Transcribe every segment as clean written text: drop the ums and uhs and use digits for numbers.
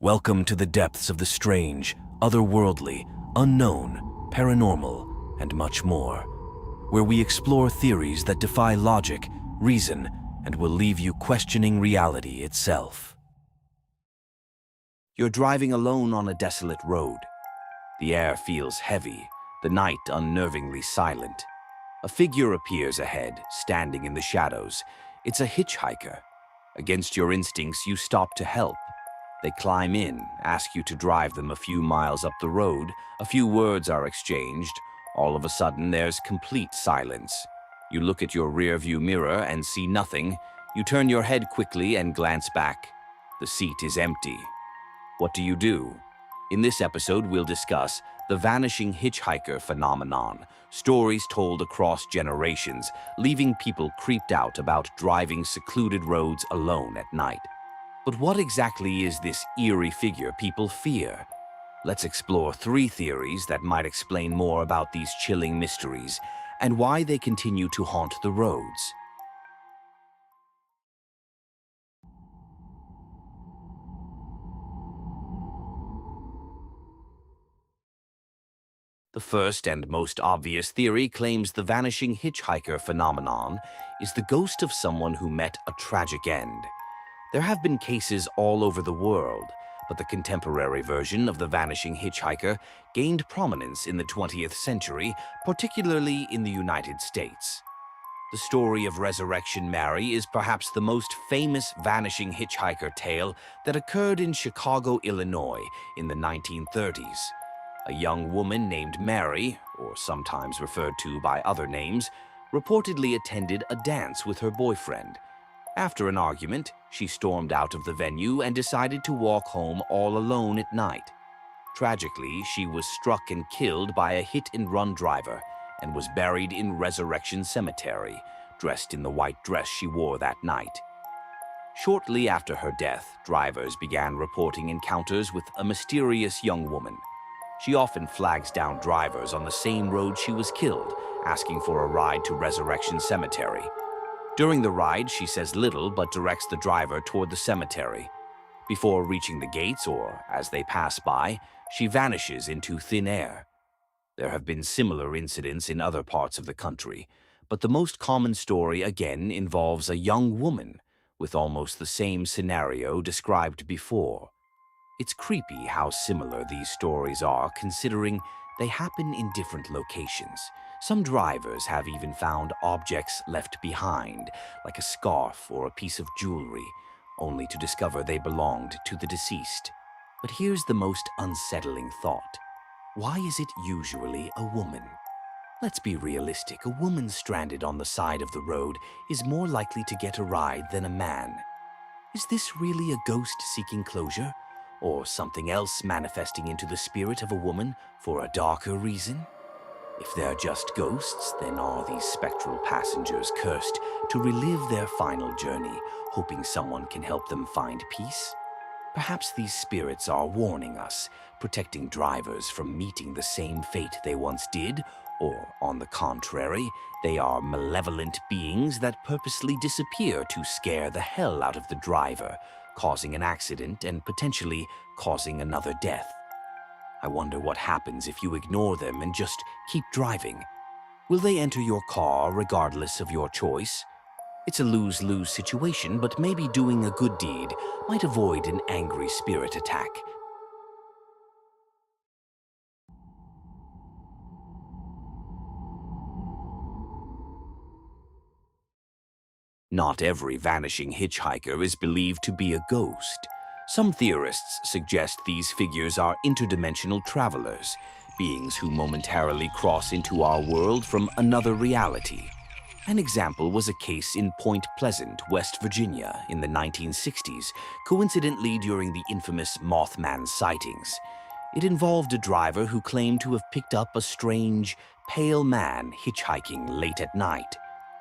Welcome to the depths of the strange, otherworldly, unknown, paranormal, and much more, where we explore theories that defy logic, reason, and will leave you questioning reality itself. You're driving alone on a desolate road. The air feels heavy, the night unnervingly silent. A figure appears ahead, standing in the shadows. It's a hitchhiker. Against your instincts, you stop to help. They climb in, ask you to drive them a few miles up the road. A few words are exchanged. All of a sudden, there's complete silence. You look at your rearview mirror and see nothing. You turn your head quickly and glance back. The seat is empty. What do you do? In this episode, we'll discuss the vanishing hitchhiker phenomenon, stories told across generations, leaving people creeped out about driving secluded roads alone at night. But what exactly is this eerie figure people fear? Let's explore 3 theories that might explain more about these chilling mysteries and why they continue to haunt the roads. The first and most obvious theory claims the vanishing hitchhiker phenomenon is the ghost of someone who met a tragic end. There have been cases all over the world, but the contemporary version of the vanishing hitchhiker gained prominence in the 20th century, particularly in the United States. The story of Resurrection Mary is perhaps the most famous vanishing hitchhiker tale that occurred in Chicago, Illinois, in the 1930s. A young woman named Mary, or sometimes referred to by other names, reportedly attended a dance with her boyfriend. After an argument, she stormed out of the venue and decided to walk home all alone at night. Tragically, she was struck and killed by a hit-and-run driver and was buried in Resurrection Cemetery, dressed in the white dress she wore that night. Shortly after her death, drivers began reporting encounters with a mysterious young woman. She often flags down drivers on the same road she was killed, asking for a ride to Resurrection Cemetery. During the ride, she says little but directs the driver toward the cemetery. Before reaching the gates, or as they pass by, she vanishes into thin air. There have been similar incidents in other parts of the country, but the most common story again involves a young woman, with almost the same scenario described before. It's creepy how similar these stories are, considering they happen in different locations. Some drivers have even found objects left behind, like a scarf or a piece of jewelry, only to discover they belonged to the deceased. But here's the most unsettling thought. Why is it usually a woman? Let's be realistic. A woman stranded on the side of the road is more likely to get a ride than a man. Is this really a ghost seeking closure? Or something else manifesting into the spirit of a woman for a darker reason? If they're just ghosts, then are these spectral passengers cursed to relive their final journey, hoping someone can help them find peace? Perhaps these spirits are warning us, protecting drivers from meeting the same fate they once did, or, on the contrary, they are malevolent beings that purposely disappear to scare the hell out of the driver, causing an accident and potentially causing another death. I wonder what happens if you ignore them and just keep driving. Will they enter your car regardless of your choice? It's a lose-lose situation, but maybe doing a good deed might avoid an angry spirit attack. Not every vanishing hitchhiker is believed to be a ghost. Some theorists suggest these figures are interdimensional travelers, beings who momentarily cross into our world from another reality. An example was a case in Point Pleasant, West Virginia, in the 1960s, coincidentally during the infamous Mothman sightings. It involved a driver who claimed to have picked up a strange, pale man hitchhiking late at night.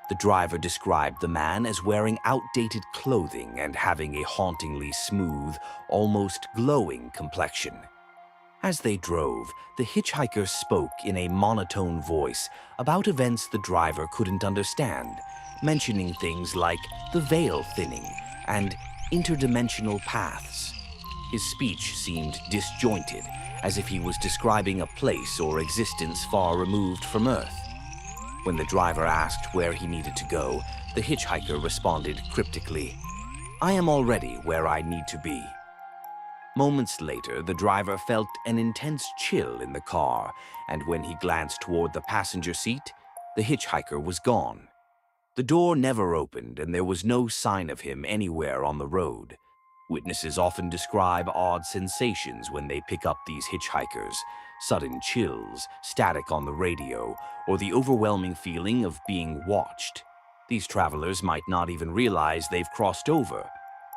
The driver described the man as wearing outdated clothing and having a hauntingly smooth, almost glowing complexion. As they drove, the hitchhiker spoke in a monotone voice about events the driver couldn't understand, mentioning things like the veil thinning and interdimensional paths. His speech seemed disjointed, as if he was describing a place or existence far removed from Earth. When the driver asked where he needed to go, the hitchhiker responded cryptically, "I am already where I need to be." Moments later, the driver felt an intense chill in the car, and when he glanced toward the passenger seat, the hitchhiker was gone. The door never opened, and there was no sign of him anywhere on the road. Witnesses often describe odd sensations when they pick up these hitchhikers: sudden chills, static on the radio, or the overwhelming feeling of being watched. These travelers might not even realize they've crossed over.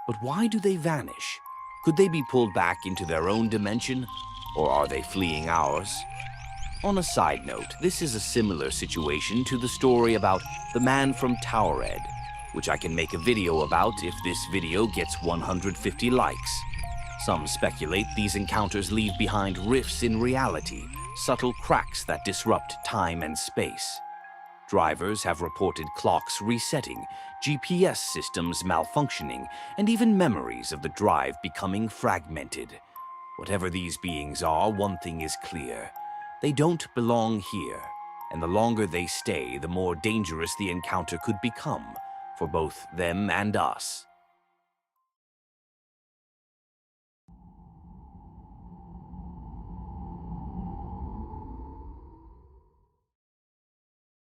But why do they vanish? Could they be pulled back into their own dimension, or are they fleeing ours? On a side note, this is a similar situation to the story about the man from Towered, which I can make a video about if this video gets 150 likes. Some speculate these encounters leave behind rifts in reality, subtle cracks that disrupt time and space. Drivers have reported clocks resetting, GPS systems malfunctioning, and even memories of the drive becoming fragmented. Whatever these beings are, one thing is clear: they don't belong here, and the longer they stay, the more dangerous the encounter could become for both them and us.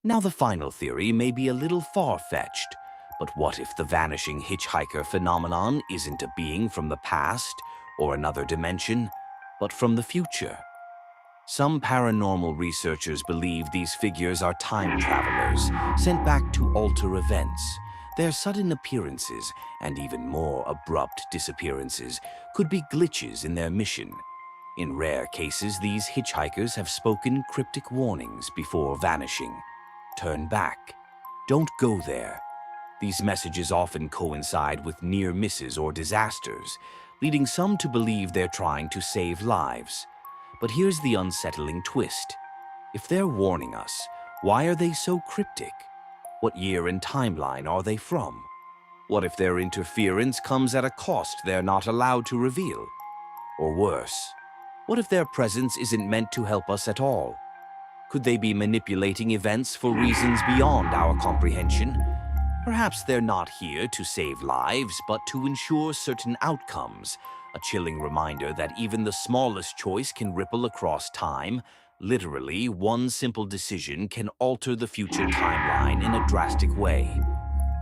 Now, the final theory may be a little far-fetched, but what if the vanishing hitchhiker phenomenon isn't a being from the past or another dimension, but from the future? Some paranormal researchers believe these figures are time travelers sent back to alter events. Their sudden appearances, and even more abrupt disappearances, could be glitches in their mission. In rare cases, these hitchhikers have spoken cryptic warnings before vanishing. Turn back. Don't go there. These messages often coincide with near misses or disasters, leading some to believe they're trying to save lives. But here's the unsettling twist. If they're warning us, why are they so cryptic? What year and timeline are they from? What if their interference comes at a cost they're not allowed to reveal? Or worse, what if their presence isn't meant to help us at all? Could they be manipulating events for reasons beyond our comprehension? Perhaps they're not here to save lives, but to ensure certain outcomes. A chilling reminder that even the smallest choice can ripple across time. Literally, one simple decision can alter the future timeline in a drastic way.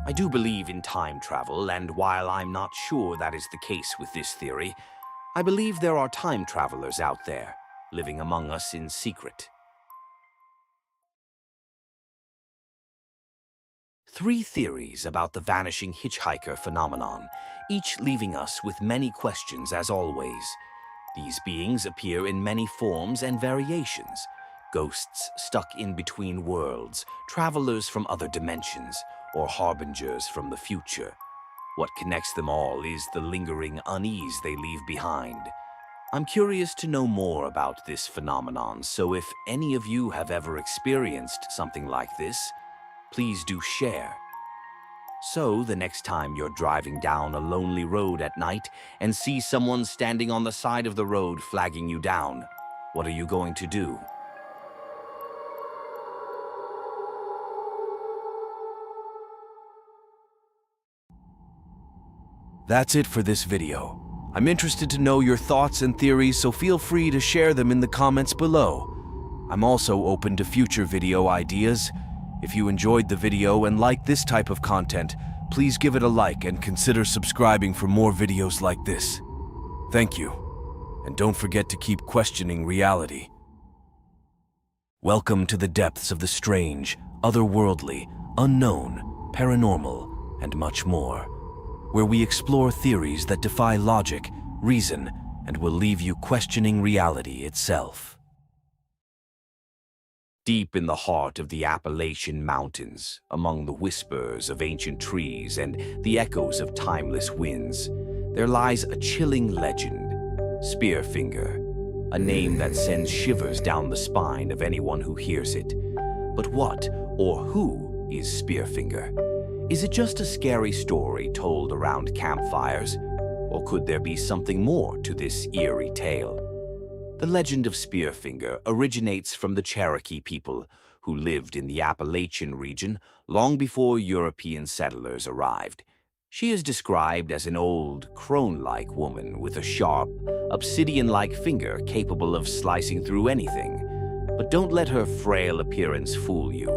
I do believe in time travel, and while I'm not sure that is the case with this theory, I believe there are time travelers out there, living among us in secret. 3 theories about the vanishing hitchhiker phenomenon, each leaving us with many questions as always. These beings appear in many forms and variations: ghosts stuck in between worlds, travelers from other dimensions, or harbingers from the future. What connects them all is the lingering unease they leave behind. I'm curious to know more about this phenomenon, so if any of you have ever experienced something like this, please do share. So the next time you're driving down a lonely road at night and see someone standing on the side of the road flagging you down, what are you going to do? That's it for this video. I'm interested to know your thoughts and theories, so feel free to share them in the comments below. I'm also open to future video ideas. If you enjoyed the video and like this type of content, please give it a like and consider subscribing for more videos like this. Thank you, and don't forget to keep questioning reality. Welcome to the depths of the strange, otherworldly, unknown, paranormal, and much more, where we explore theories that defy logic, reason, and will leave you questioning reality itself. Deep in the heart of the Appalachian Mountains, among the whispers of ancient trees and the echoes of timeless winds, there lies a chilling legend: Spearfinger, a name that sends shivers down the spine of anyone who hears it. But what or who is Spearfinger? Is it just a scary story told around campfires? Or could there be something more to this eerie tale? The legend of Spearfinger originates from the Cherokee people who lived in the Appalachian region long before European settlers arrived. She is described as an old, crone-like woman with a sharp, obsidian-like finger capable of slicing through anything. But don't let her frail appearance fool you.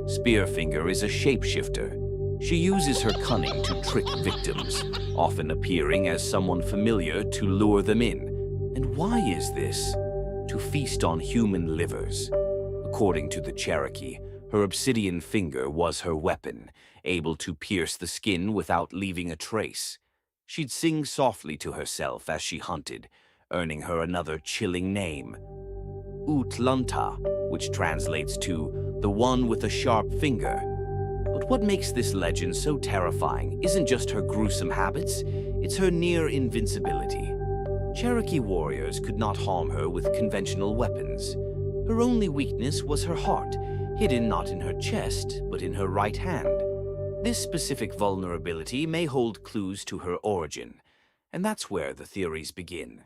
Spearfinger is a shapeshifter. She uses her cunning to trick victims, often appearing as someone familiar to lure them in. And why is this? To feast on human livers. According to the Cherokee, her obsidian finger was her weapon, able to pierce the skin without leaving a trace. She'd sing softly to herself as she hunted, earning her another chilling name, Utlunta, which translates to the one with a sharp finger. But what makes this legend so terrifying isn't just her gruesome habits, it's her near invincibility. Cherokee warriors could not harm her with conventional weapons. Her only weakness was her heart, hidden not in her chest, but in her right hand. This specific vulnerability may hold clues to her origin, and that's where the theories begin.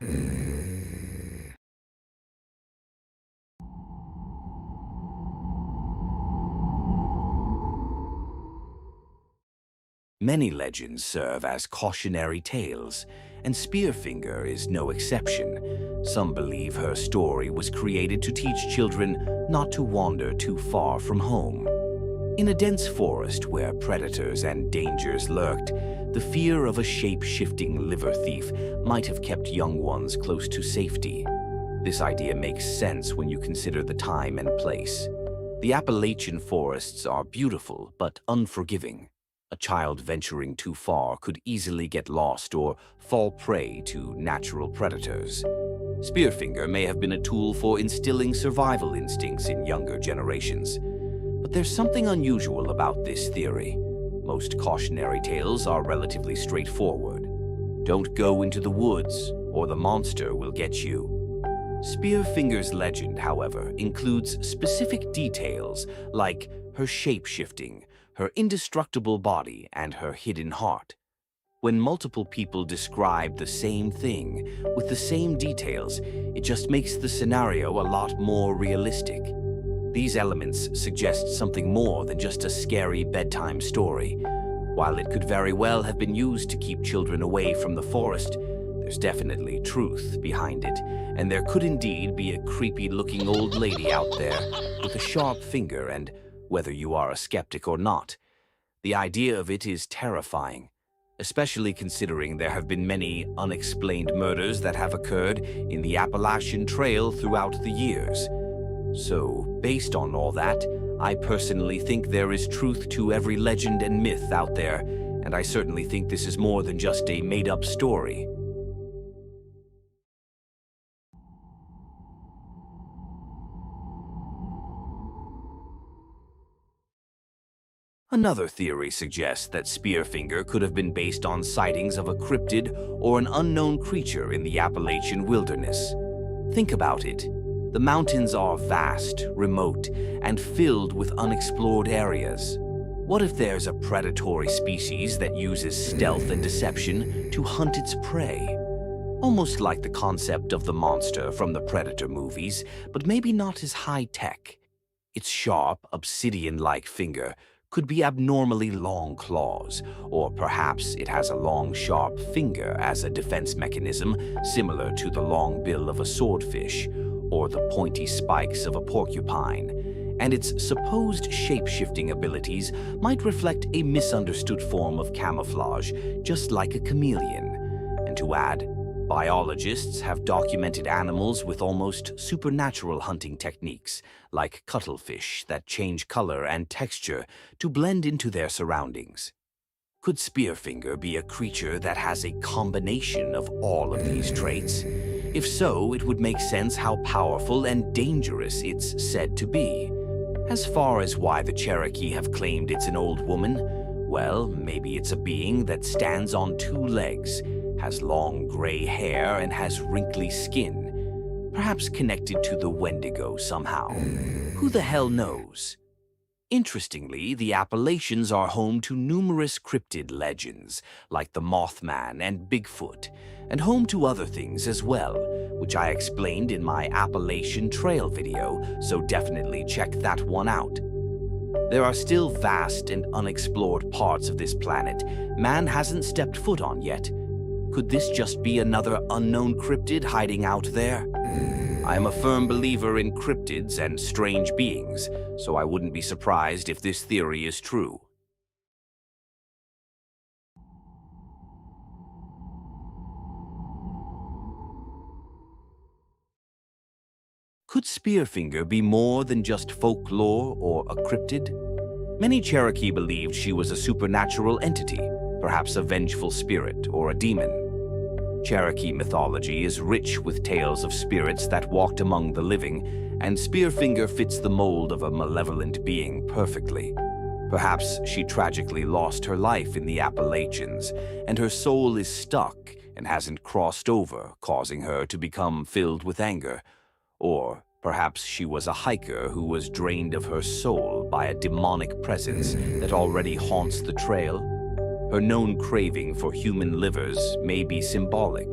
Many legends serve as cautionary tales, and Spearfinger is no exception. Some believe her story was created to teach children not to wander too far from home. In a dense forest where predators and dangers lurked, the fear of a shape-shifting liver thief might have kept young ones close to safety. This idea makes sense when you consider the time and place. The Appalachian forests are beautiful but unforgiving. A child venturing too far could easily get lost or fall prey to natural predators. Spearfinger may have been a tool for instilling survival instincts in younger generations. But there's something unusual about this theory. Most cautionary tales are relatively straightforward. Don't go into the woods, or the monster will get you. Spearfinger's legend, however, includes specific details like her shape-shifting, her indestructible body, and her hidden heart. When multiple people describe the same thing with the same details, it just makes the scenario a lot more realistic. These elements suggest something more than just a scary bedtime story. While it could very well have been used to keep children away from the forest, there's definitely truth behind it, and there could indeed be a creepy-looking old lady out there with a sharp finger, and whether you are a skeptic or not, the idea of it is terrifying, especially considering there have been many unexplained murders that have occurred in the Appalachian Trail throughout the years. So, based on all that, I personally think there is truth to every legend and myth out there, and I certainly think this is more than just a made-up story. Another theory suggests that Spearfinger could have been based on sightings of a cryptid or an unknown creature in the Appalachian wilderness. Think about it. The mountains are vast, remote, and filled with unexplored areas. What if there's a predatory species that uses stealth and deception to hunt its prey? Almost like the concept of the monster from the Predator movies, but maybe not as high-tech. Its sharp, obsidian-like finger could be abnormally long claws, or perhaps it has a long, sharp finger as a defense mechanism similar to the long bill of a swordfish, or the pointy spikes of a porcupine, and its supposed shape-shifting abilities might reflect a misunderstood form of camouflage, just like a chameleon. And to add, biologists have documented animals with almost supernatural hunting techniques, like cuttlefish that change color and texture to blend into their surroundings. Could Spearfinger be a creature that has a combination of all of these traits? If so, it would make sense how powerful and dangerous it's said to be. As far as why the Cherokee have claimed it's an old woman, well, maybe it's a being that stands on two legs, has long gray hair, and has wrinkly skin, perhaps connected to the Wendigo somehow. Who the hell knows? Interestingly, the Appalachians are home to numerous cryptid legends, like the Mothman and Bigfoot, and home to other things as well, which I explained in my Appalachian Trail video, so definitely check that one out. There are still vast and unexplored parts of this planet man hasn't stepped foot on yet. Could this just be another unknown cryptid hiding out there? I am a firm believer in cryptids and strange beings, so I wouldn't be surprised if this theory is true. Could Spearfinger be more than just folklore or a cryptid? Many Cherokee believed she was a supernatural entity, perhaps a vengeful spirit or a demon. Cherokee mythology is rich with tales of spirits that walked among the living, and Spearfinger fits the mold of a malevolent being perfectly. Perhaps she tragically lost her life in the Appalachians, and her soul is stuck and hasn't crossed over, causing her to become filled with anger. Or perhaps she was a hiker who was drained of her soul by a demonic presence that already haunts the trail. Her known craving for human livers may be symbolic.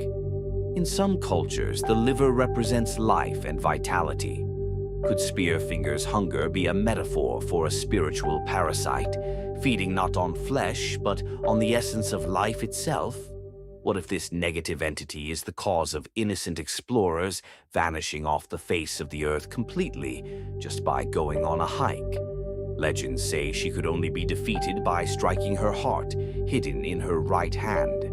In some cultures, the liver represents life and vitality. Could Spearfinger's hunger be a metaphor for a spiritual parasite, feeding not on flesh, but on the essence of life itself? What if this negative entity is the cause of innocent explorers vanishing off the face of the earth completely just by going on a hike? Legends say she could only be defeated by striking her heart, hidden in her right hand.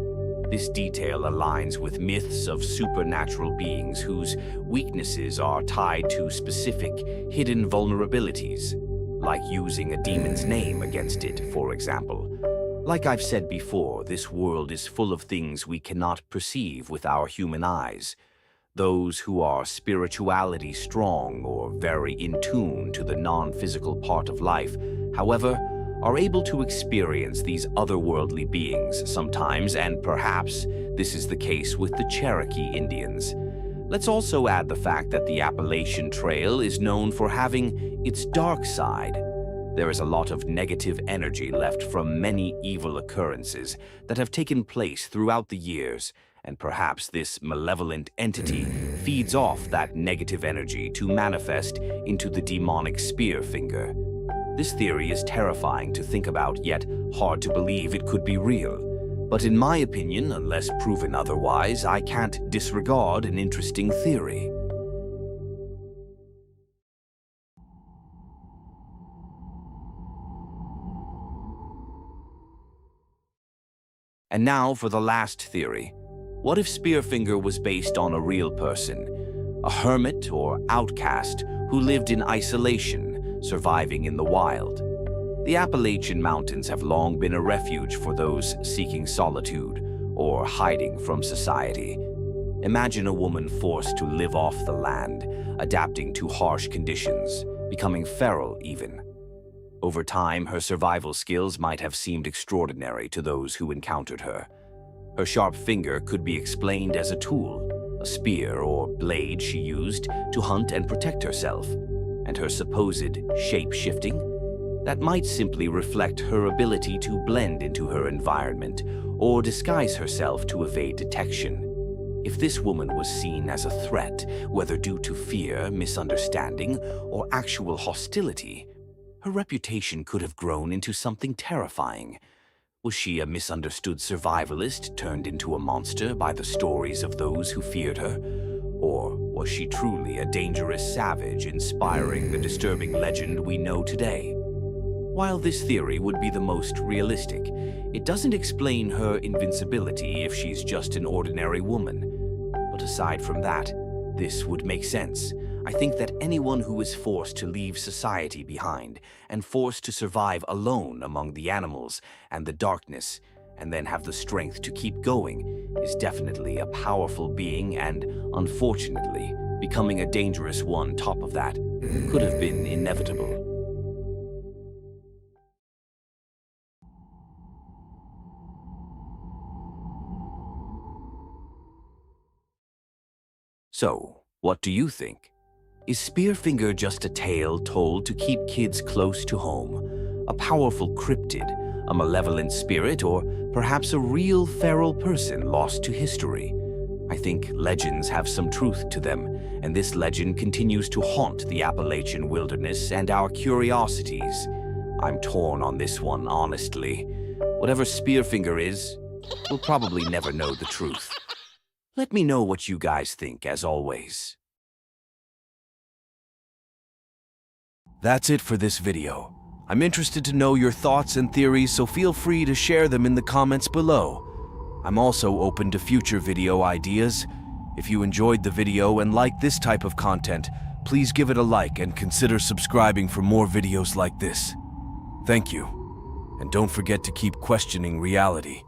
This detail aligns with myths of supernatural beings whose weaknesses are tied to specific, hidden vulnerabilities, like using a demon's name against it, for example. Like I've said before, this world is full of things we cannot perceive with our human eyes. Those who are spirituality strong or very in tune to the non-physical part of life, however, are able to experience these otherworldly beings sometimes, and perhaps this is the case with the Cherokee Indians. Let's also add the fact that the Appalachian Trail is known for having its dark side. There is a lot of negative energy left from many evil occurrences that have taken place throughout the years, and perhaps this malevolent entity feeds off that negative energy to manifest into the demonic Spearfinger. This theory is terrifying to think about, yet hard to believe it could be real. But in my opinion, unless proven otherwise, I can't disregard an interesting theory. And now for the last theory. What if Spearfinger was based on a real person, a hermit or outcast who lived in isolation, surviving in the wild? The Appalachian Mountains have long been a refuge for those seeking solitude or hiding from society. Imagine a woman forced to live off the land, adapting to harsh conditions, becoming feral even. Over time, her survival skills might have seemed extraordinary to those who encountered her. Her sharp finger could be explained as a tool, a spear or blade she used to hunt and protect herself, and her supposed shape-shifting? That might simply reflect her ability to blend into her environment or disguise herself to evade detection. If this woman was seen as a threat, whether due to fear, misunderstanding, or actual hostility, her reputation could have grown into something terrifying. Was she a misunderstood survivalist turned into a monster by the stories of those who feared her? Or was she truly a dangerous savage inspiring the disturbing legend we know today? While this theory would be the most realistic, it doesn't explain her invincibility if she's just an ordinary woman. But aside from that, this would make sense. I think that anyone who is forced to leave society behind and forced to survive alone among the animals and the darkness, and then have the strength to keep going, is definitely a powerful being, and, unfortunately, becoming a dangerous one top of that could have been inevitable. So, what do you think? Is Spearfinger just a tale told to keep kids close to home? A powerful cryptid, a malevolent spirit, or perhaps a real feral person lost to history? I think legends have some truth to them, and this legend continues to haunt the Appalachian wilderness and our curiosities. I'm torn on this one, honestly. Whatever Spearfinger is, we'll probably never know the truth. Let me know what you guys think, as always. That's it for this video. I'm interested to know your thoughts and theories, so feel free to share them in the comments below. I'm also open to future video ideas. If you enjoyed the video and like this type of content, please give it a like and consider subscribing for more videos like this. Thank you, and don't forget to keep questioning reality.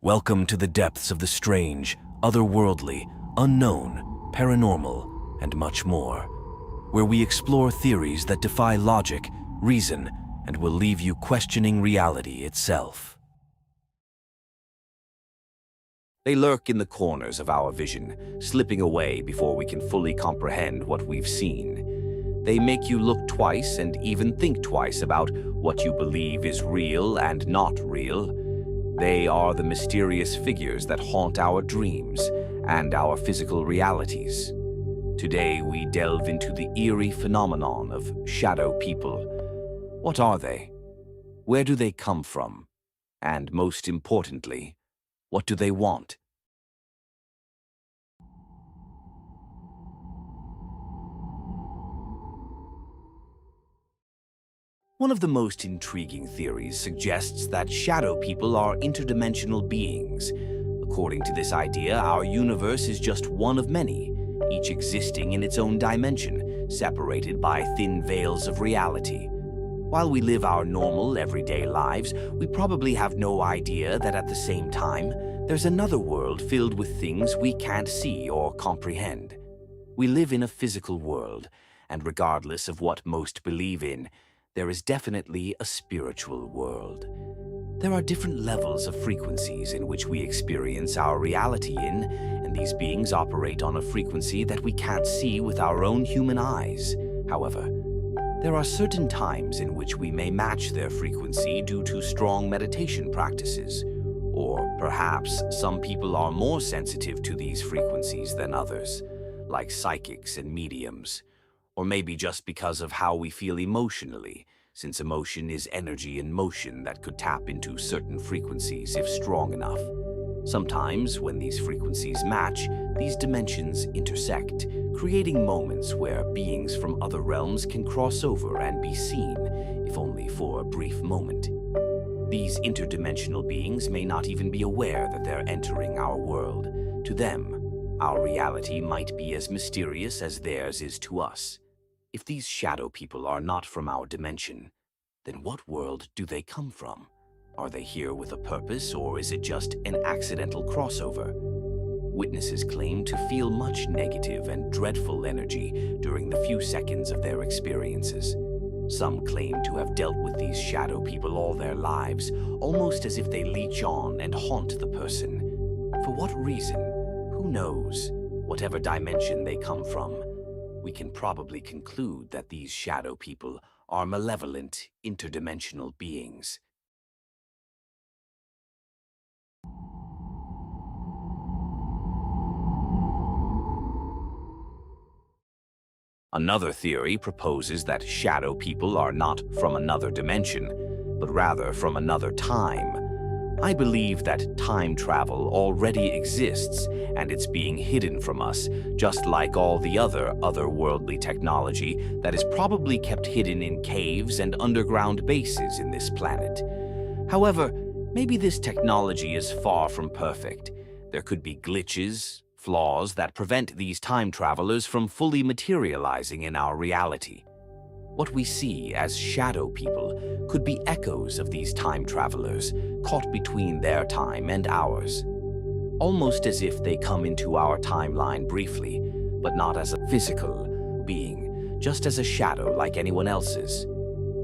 Welcome to the depths of the strange, otherworldly, unknown, paranormal, and much more, where we explore theories that defy logic, reason, and will leave you questioning reality itself. They lurk in the corners of our vision, slipping away before we can fully comprehend what we've seen. They make you look twice and even think twice about what you believe is real and not real. They are the mysterious figures that haunt our dreams and our physical realities. Today, we delve into the eerie phenomenon of shadow people. What are they? Where do they come from? And most importantly, what do they want? One of the most intriguing theories suggests that shadow people are interdimensional beings. According to this idea, our universe is just one of many, each existing in its own dimension, separated by thin veils of reality. While we live our normal, everyday lives, we probably have no idea that at the same time, there's another world filled with things we can't see or comprehend. We live in a physical world, and regardless of what most believe in, there is definitely a spiritual world. There are different levels of frequencies in which we experience our reality in, and these beings operate on a frequency that we can't see with our own human eyes. However, there are certain times in which we may match their frequency due to strong meditation practices, or perhaps some people are more sensitive to these frequencies than others, like psychics and mediums, or maybe just because of how we feel emotionally, since emotion is energy in motion that could tap into certain frequencies if strong enough. Sometimes, when these frequencies match, these dimensions intersect, creating moments where beings from other realms can cross over and be seen, if only for a brief moment. These interdimensional beings may not even be aware that they're entering our world. To them, our reality might be as mysterious as theirs is to us. If these shadow people are not from our dimension, then what world do they come from? Are they here with a purpose, or is it just an accidental crossover? Witnesses claim to feel much negative and dreadful energy during the few seconds of their experiences. Some claim to have dealt with these shadow people all their lives, almost as if they leech on and haunt the person. For what reason? Who knows? Whatever dimension they come from, we can probably conclude that these shadow people are malevolent, interdimensional beings. Another theory proposes that shadow people are not from another dimension, but rather from another time. I believe that time travel already exists, and it's being hidden from us, just like all the other otherworldly technology that is probably kept hidden in caves and underground bases in this planet. However, maybe this technology is far from perfect. There could be glitches, flaws that prevent these time travelers from fully materializing in our reality. What we see as shadow people could be echoes of these time travelers, caught between their time and ours. Almost as if they come into our timeline briefly, but not as a physical being, just as a shadow like anyone else's.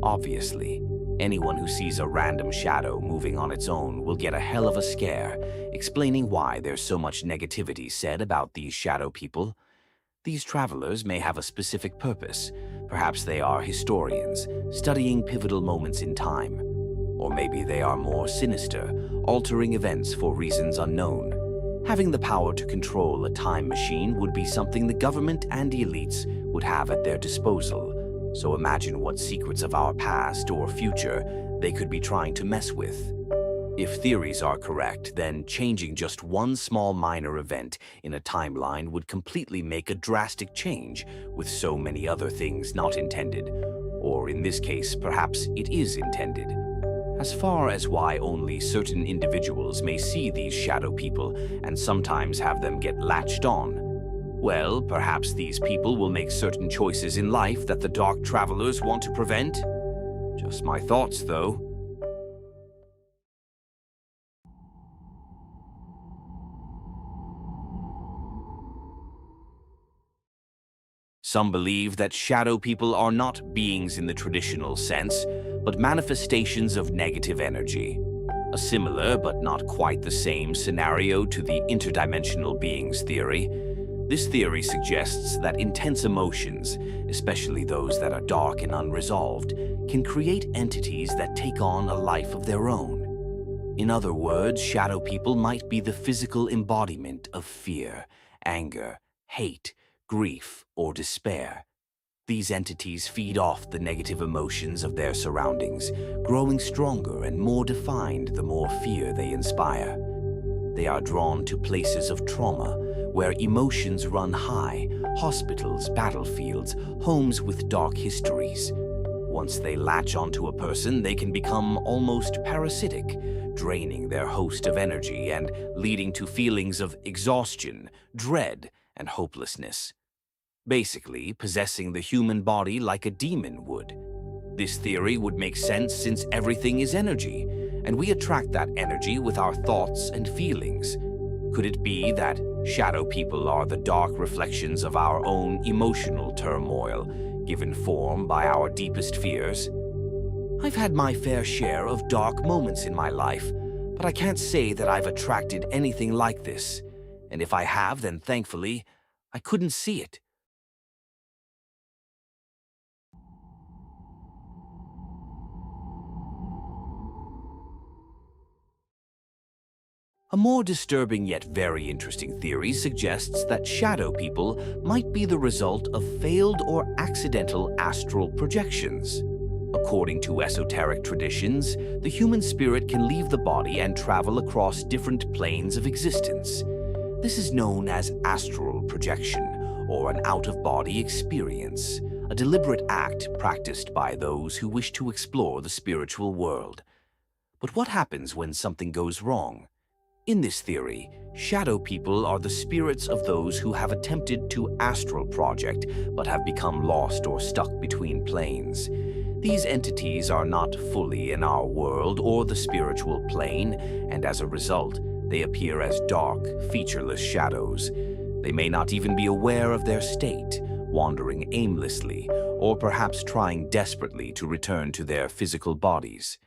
Obviously, anyone who sees a random shadow moving on its own will get a hell of a scare, explaining why there's so much negativity said about these shadow people. These travelers may have a specific purpose. Perhaps they are historians, studying pivotal moments in time. Or maybe they are more sinister, altering events for reasons unknown. Having the power to control a time machine would be something the government and the elites would have at their disposal. So imagine what secrets of our past or future they could be trying to mess with. If theories are correct, then changing just one small minor event in a timeline would completely make a drastic change, with so many other things not intended. Or in this case, perhaps it is intended. As far as why only certain individuals may see these shadow people and sometimes have them get latched on, well, perhaps these people will make certain choices in life that the dark travelers want to prevent. Just my thoughts, though. Some believe that shadow people are not beings in the traditional sense, but manifestations of negative energy. A similar, but not quite the same, scenario to the interdimensional beings theory. This theory suggests that intense emotions, especially those that are dark and unresolved, can create entities that take on a life of their own. In other words, shadow people might be the physical embodiment of fear, anger, hate, grief, or despair. These entities feed off the negative emotions of their surroundings, growing stronger and more defined the more fear they inspire. They are drawn to places of trauma, where emotions run high, hospitals, battlefields, homes with dark histories. Once they latch onto a person, they can become almost parasitic, draining their host of energy and leading to feelings of exhaustion, dread, and hopelessness. Basically, possessing the human body like a demon would. This theory would make sense since everything is energy, and we attract that energy with our thoughts and feelings. Could it be that shadow people are the dark reflections of our own emotional turmoil, given form by our deepest fears? I've had my fair share of dark moments in my life, but I can't say that I've attracted anything like this. And if I have, then thankfully, I couldn't see it. A more disturbing yet very interesting theory suggests that shadow people might be the result of failed or accidental astral projections. According to esoteric traditions, the human spirit can leave the body and travel across different planes of existence. This is known as astral projection, or an out-of-body experience, a deliberate act practiced by those who wish to explore the spiritual world. But what happens when something goes wrong? In this theory, shadow people are the spirits of those who have attempted to astral project but have become lost or stuck between planes. These entities are not fully in our world or the spiritual plane, and as a result, they appear as dark, featureless shadows. They may not even be aware of their state, wandering aimlessly, or perhaps trying desperately to return to their physical bodies.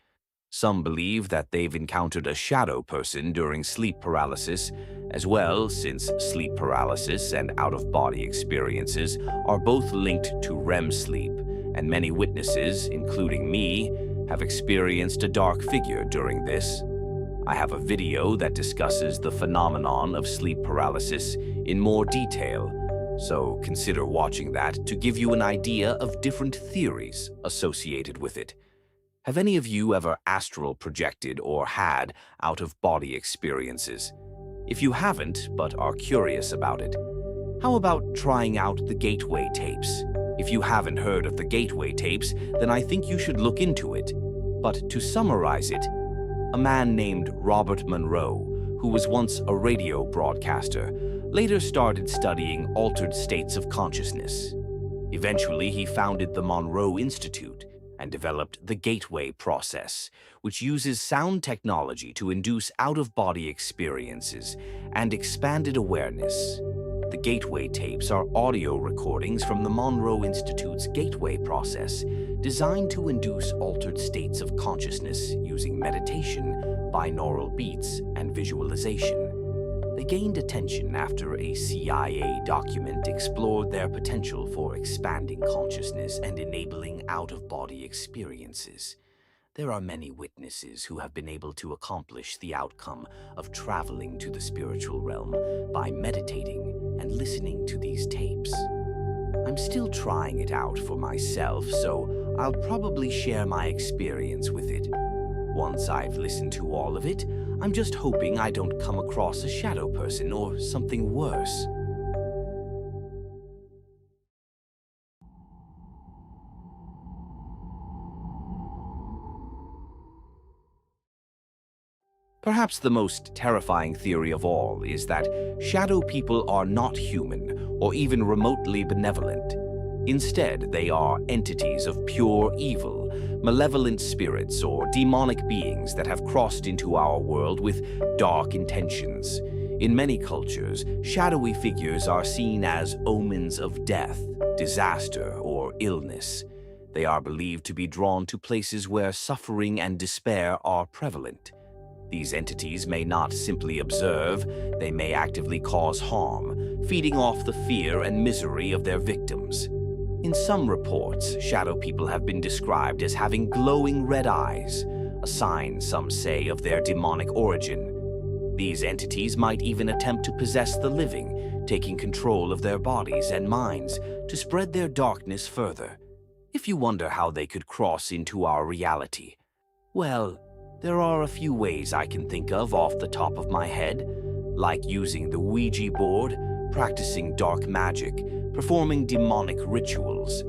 Some believe that they've encountered a shadow person during sleep paralysis as well, since sleep paralysis and out-of-body experiences are both linked to REM sleep, and many witnesses, including me, have experienced a dark figure during this. I have a video that discusses the phenomenon of sleep paralysis in more detail, so consider watching that to give you an idea of different theories associated with it. Have any of you ever astral projected or had out-of-body experiences? If you haven't, but are curious about it, how about trying out the gateway tapes? If you haven't heard of the gateway tapes, then I think you should look into it. But to summarize it, a man named Robert Monroe, who was once a radio broadcaster, later started studying altered states of consciousness. Eventually, he founded the Monroe Institute and developed the gateway process, which uses sound technology to induce out-of-body experiences and expanded awareness. The gateway tapes are audio recordings from the Monroe Institute's gateway process, designed to induce altered states of consciousness using meditation, binaural beats, and visualization. They gained attention after a CIA document explored their potential for expanding consciousness and enabling out-of-body experiences. There are many witnesses who have been able to accomplish the outcome of traveling to the spiritual realm by meditating and listening to these tapes. I'm still trying it out for myself, so I'll probably share my experience with it. Once I've listened to all of it, I'm just hoping I don't come across a shadow person or something worse. Perhaps the most terrifying theory of all is that shadow people are not human or even remotely benevolent. Instead, they are entities of pure evil, malevolent spirits or demonic beings that have crossed into our world with dark intentions. In many cultures, shadowy figures are seen as omens of death, disaster, or illness. They are believed to be drawn to places where suffering and despair are prevalent. These entities may not simply observe, they may actively cause harm, feeding off the fear and misery of their victims. In some reports, shadow people have been described as having glowing red eyes, a sign, some say, of their demonic origin. These entities might even attempt to possess the living, taking control of their bodies and minds to spread their darkness further. If you wonder how they could cross into our reality, well, there are a few ways I can think of off the top of my head, like using the Ouija board, practicing dark magic, performing demonic rituals,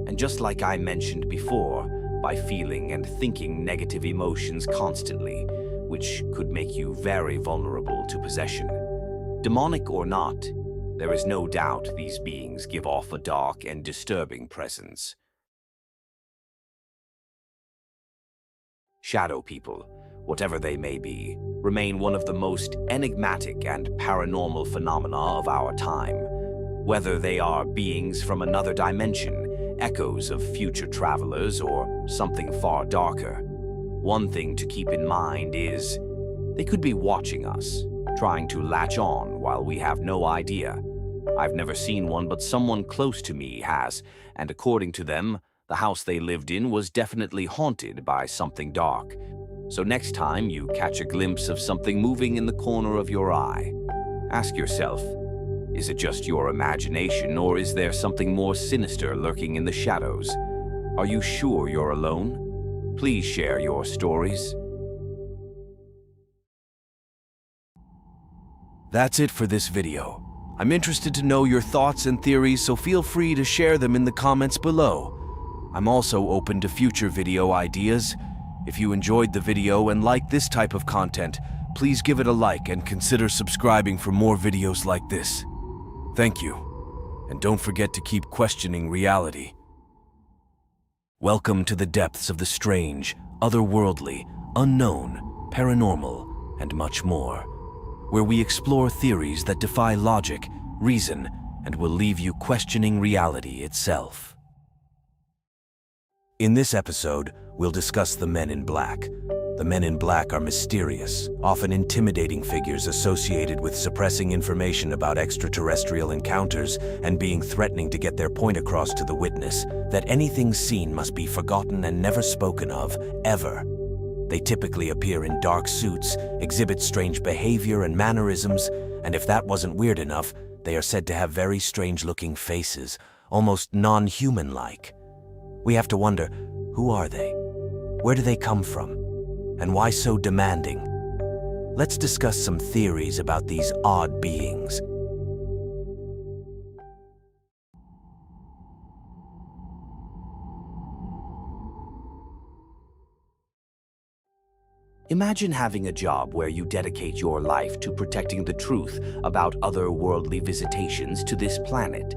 and just like I mentioned before, by feeling and thinking negative emotions constantly, which could make you very vulnerable to possession. Demonic or not, there is no doubt these beings give off a dark and disturbing presence. Shadow people, whatever they may be, remain one of the most enigmatic and paranormal phenomena of our time. Whether they are beings from another dimension, echoes of future travelers, or something far darker, one thing to keep in mind is they could be watching us, trying to latch on while we have no idea. I've never seen one, but someone close to me has, and according to them, the house they lived in was definitely haunted by something dark. So next time you catch a glimpse of something moving in the corner of your eye, ask yourself, is it just your imagination, or is there something more sinister lurking in the shadows? Are you sure you're alone? Please share your stories. That's it for this video. I'm interested to know your thoughts and theories, so feel free to share them in the comments below. I'm also open to future video ideas. If you enjoyed the video and like this type of content, please give it a like and consider subscribing for more videos like this. Thank you, and don't forget to keep questioning reality. Welcome to the depths of the strange, otherworldly, unknown, paranormal, and much more, where we explore theories that defy logic, reason, and will leave you questioning reality itself. In this episode, we'll discuss the Men in Black. The Men in Black are mysterious, often intimidating figures associated with suppressing information about extraterrestrial encounters and being threatening to get their point across to the witness that anything seen must be forgotten and never spoken of, ever. They typically appear in dark suits, exhibit strange behavior and mannerisms, and if that wasn't weird enough, they are said to have very strange-looking faces, almost non-human-like. We have to wonder, who are they? Where do they come from? And why so demanding? Let's discuss some theories about these odd beings. Imagine having a job where you dedicate your life to protecting the truth about otherworldly visitations to this planet.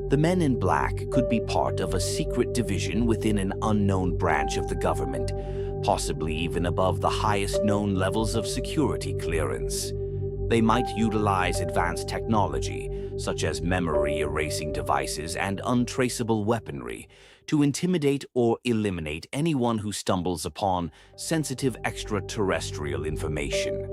The Men in Black could be part of a secret division within an unknown branch of the government, possibly even above the highest known levels of security clearance. They might utilize advanced technology, such as memory erasing devices and untraceable weaponry, to intimidate or eliminate anyone who stumbles upon sensitive extraterrestrial information.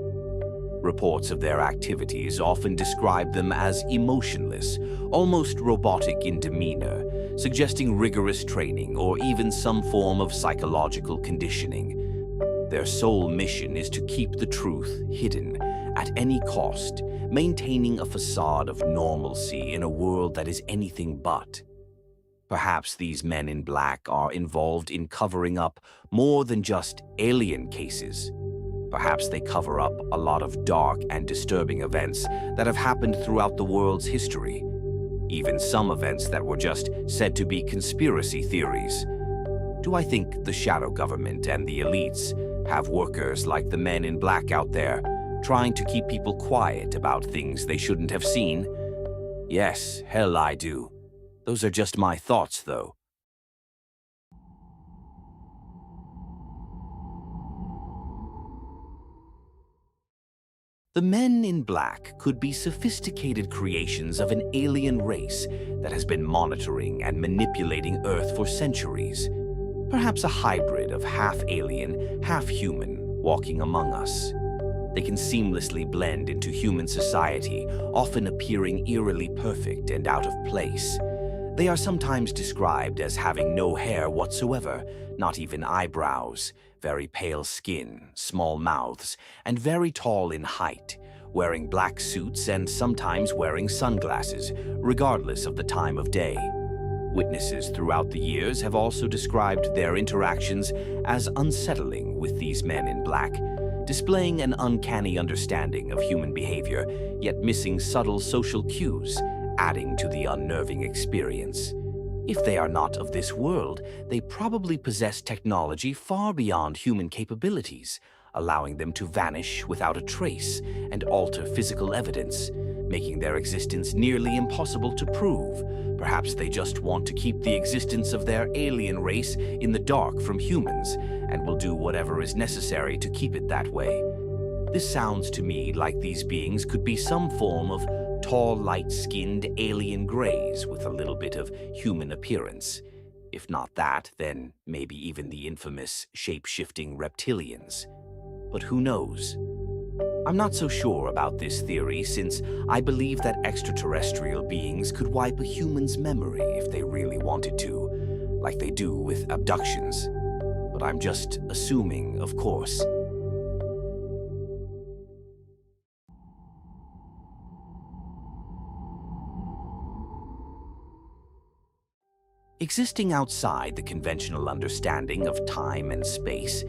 Reports of their activities often describe them as emotionless, almost robotic in demeanor, suggesting rigorous training or even some form of psychological conditioning. Their sole mission is to keep the truth hidden at any cost, maintaining a facade of normalcy in a world that is anything but. Perhaps these men in black are involved in covering up more than just alien cases. Perhaps they cover up a lot of dark and disturbing events that have happened throughout the world's history. Even some events that were just said to be conspiracy theories. Do I think the shadow government and the elites have workers like the men in black out there, trying to keep people quiet about things they shouldn't have seen? Yes, hell I do. Those are just my thoughts, though. The men in black could be sophisticated creations of an alien race that has been monitoring and manipulating Earth for centuries. Perhaps a hybrid of half alien, half human, walking among us. They can seamlessly blend into human society, often appearing eerily perfect and out of place. They are sometimes described as having no hair whatsoever, not even eyebrows, very pale skin, small mouths, and very tall in height, wearing black suits and sometimes wearing sunglasses, regardless of the time of day. Witnesses throughout the years have also described their interactions as unsettling with these men in black, displaying an uncanny understanding of human behavior, yet missing subtle social cues, adding to the unnerving experience. If they are not of this world, they probably possess technology far beyond human capabilities, allowing them to vanish without a trace and alter physical evidence, making their existence nearly impossible to prove. Perhaps they just want to keep the existence of their alien race in the dark from humans, and will do whatever is necessary to keep it that way. This sounds to me like these beings could be some form of tall, light-skinned alien greys with a little bit of human appearance. If not that, then maybe even the infamous shape-shifting reptilians. But who knows? I'm not so sure about this theory, since I believe that extraterrestrial beings could wipe a human's memory if they really wanted to, like they do with abductions. But I'm just assuming, of course. Existing outside the conventional understanding of time and space,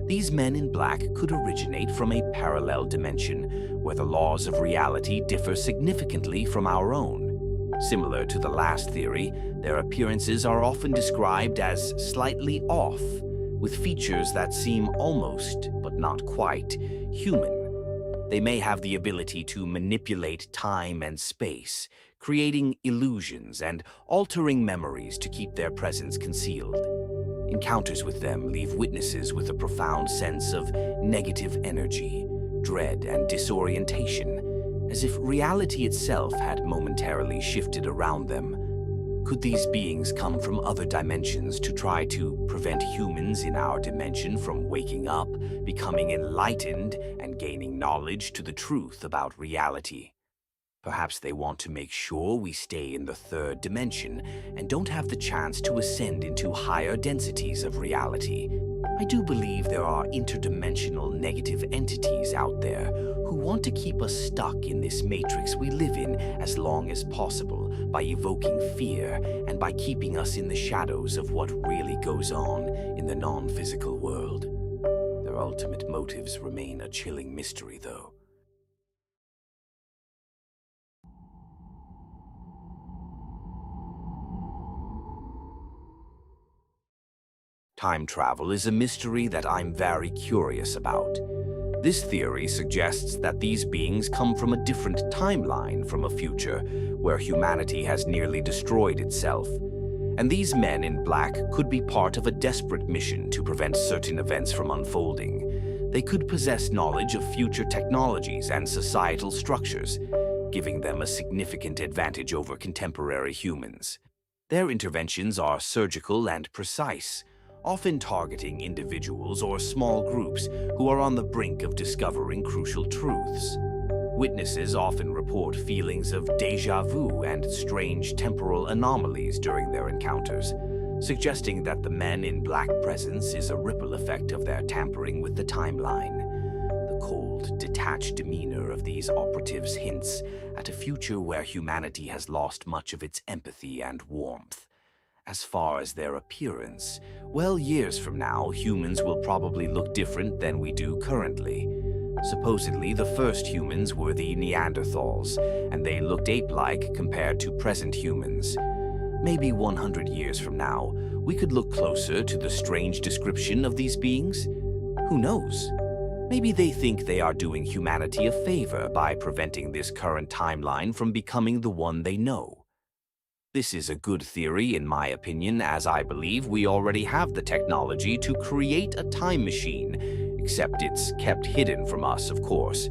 these men in black could originate from a parallel dimension where the laws of reality differ significantly from our own. Similar to the last theory, their appearances are often described as slightly off, with features that seem almost, but not quite, human. They may have the ability to manipulate time and space, creating illusions and altering memories to keep their presence concealed. Encounters with them leave witnesses with a profound sense of negative energy, dread, and disorientation, as if reality itself had momentarily shifted around them. Could these beings come from other dimensions to try to prevent humans in our dimension from waking up, becoming enlightened, and gaining knowledge to the truth about reality? Perhaps they want to make sure we stay in the third dimension and don't have the chance to ascend into higher densities of reality. I do believe there are interdimensional negative entities out there who want to keep us stuck in this matrix we live in as long as possible by evoking fear and by keeping us in the shadows of what really goes on in the non-physical world. Their ultimate motives remain a chilling mystery, though. Time travel is a mystery that I'm very curious about. This theory suggests that these beings come from a different timeline from a future where humanity has nearly destroyed itself. And these men in black could be part of a desperate mission to prevent certain events from unfolding. They could possess knowledge of future technologies and societal structures, giving them a significant advantage over contemporary humans. Their interventions are surgical and precise, often targeting individuals or small groups who are on the brink of discovering crucial truths. Witnesses often report feelings of déjà vu and strange temporal anomalies during their encounters, suggesting that the Men in Black presence is a ripple effect of their tampering with the timeline. The cold, detached demeanor of these operatives hints at a future where humanity has lost much of its empathy and warmth. As far as their appearance, well, years from now, humans will probably look different than we do currently. Supposedly, the first humans were the Neanderthals, and they looked ape-like compared to present humans. Maybe 100 years from now, we could look closer to the strange description of these beings. Who knows? Maybe they think they are doing humanity a favor by preventing this current timeline from becoming the one they know. This is a good theory, in my opinion, as I believe we already have the technology to create a time machine, except it's kept hidden from us, of course.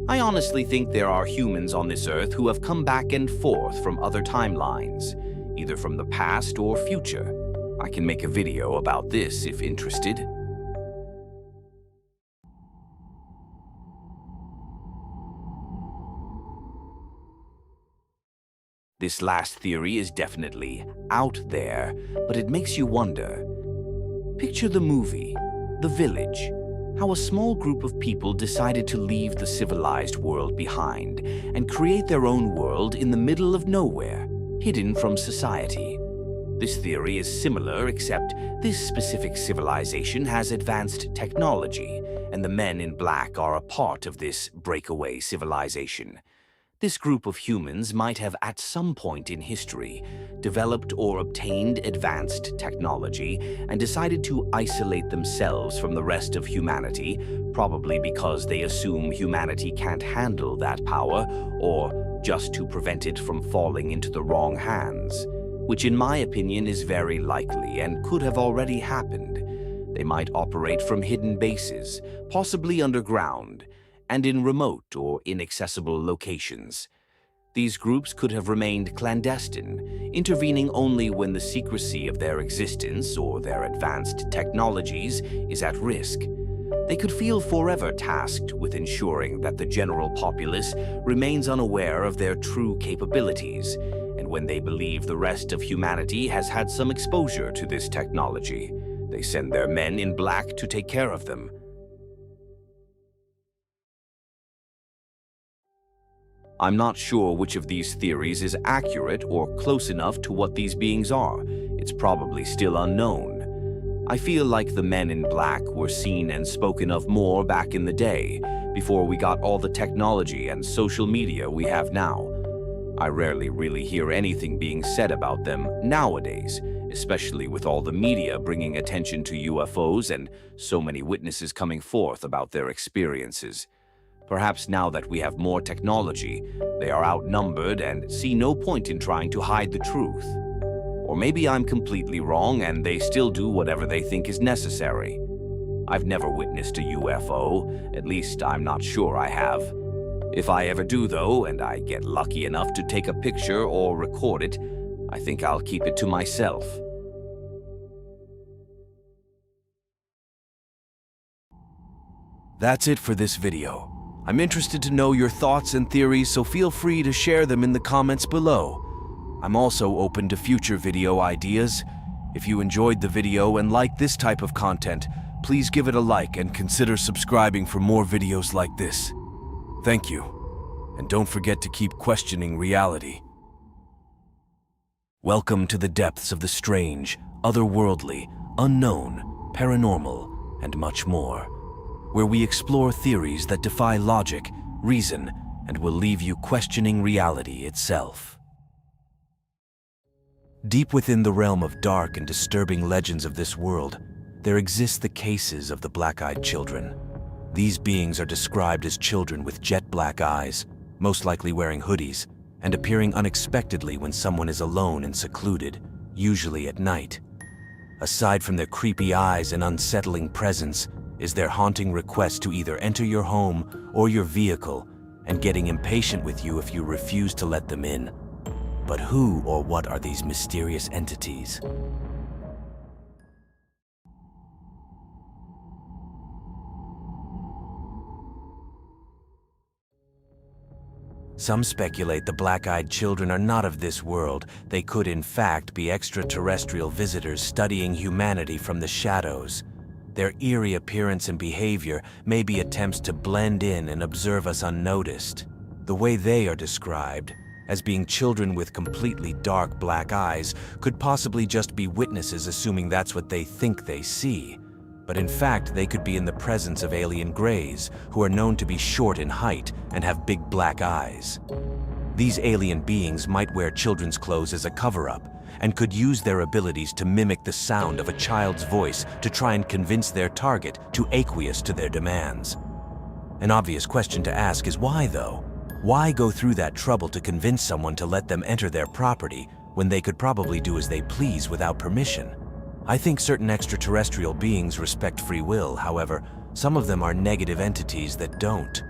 I honestly think there are humans on this Earth who have come back and forth from other timelines, either from the past or future. I can make a video about this if interested. This last theory is definitely out there, but it makes you wonder. Picture the movie, The Village, how a small group of people decided to leave the civilized world behind and create their own world in the middle of nowhere, hidden from society. This theory is similar, except this specific civilization has advanced technology, and the Men in Black are a part of this breakaway civilization. This group of humans might have at some point in history developed or obtained advanced technology and decided to isolate themselves from the rest of humanity, probably because they assume humanity can't handle that power, or just to prevent it from falling into the wrong hands, which in my opinion is very likely and could have already happened. They might operate from hidden bases, possibly underground, and in remote or inaccessible locations. These groups could have remained clandestine, intervening only when the secrecy of their existence or their advanced technologies is at risk. They could feel forever tasked with ensuring that the general populace remains unaware of their true capabilities, and when they believe the rest of humanity has had some exposure to this technology, they send their Men in Black to take care of them. I'm not sure which of these theories is accurate or close enough to what these beings are. It's probably still unknown. I feel like the Men in Black were seen and spoken of more back in the day, before we got all the technology and social media we have now. I rarely really hear anything being said about them nowadays, especially with all the media bringing attention to UFOs and so many witnesses coming forth about their experiences. Perhaps now that we have more technology, they are outnumbered and see no point in trying to hide the truth. Or maybe I'm completely wrong and they still do whatever they think is necessary. I've never witnessed a UFO, at least I'm not sure I have. If I ever do though, and I get lucky enough to take a picture or record it, I think I'll keep it to myself. That's it for this video. I'm interested to know your thoughts and theories, so feel free to share them in the comments below. I'm also open to future video ideas. If you enjoyed the video and like this type of content, please give it a like and consider subscribing for more videos like this. Thank you, and don't forget to keep questioning reality. Welcome to the depths of the strange, otherworldly, unknown, paranormal, and much more, where we explore theories that defy logic, reason, and will leave you questioning reality itself. Deep within the realm of dark and disturbing legends of this world, there exist the cases of the black-eyed children. These beings are described as children with jet black eyes, most likely wearing hoodies, and appearing unexpectedly when someone is alone and secluded, usually at night. Aside from their creepy eyes and unsettling presence, is their haunting request to either enter your home or your vehicle, and getting impatient with you if you refuse to let them in. But who or what are these mysterious entities? Some speculate the black-eyed children are not of this world. They could, in fact, be extraterrestrial visitors studying humanity from the shadows. Their eerie appearance and behavior may be attempts to blend in and observe us unnoticed. The way they are described, as being children with completely dark black eyes, could possibly just be witnesses assuming that's what they think they see. But in fact, they could be in the presence of alien greys, who are known to be short in height and have big black eyes. These alien beings might wear children's clothes as a cover-up, and could use their abilities to mimic the sound of a child's voice to try and convince their target to acquiesce to their demands. An obvious question to ask is why, though? Why go through that trouble to convince someone to let them enter their property when they could probably do as they please without permission? I think certain extraterrestrial beings respect free will. However, some of them are negative entities that don't.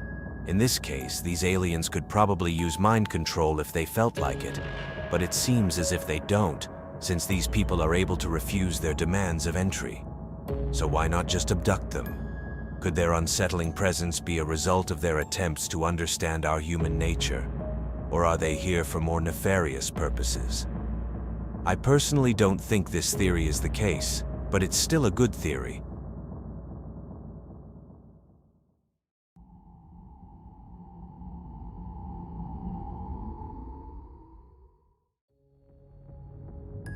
In this case, these aliens could probably use mind control if they felt like it, but it seems as if they don't, since these people are able to refuse their demands of entry. So why not just abduct them? Could their unsettling presence be a result of their attempts to understand our human nature? Or are they here for more nefarious purposes? I personally don't think this theory is the case, but it's still a good theory.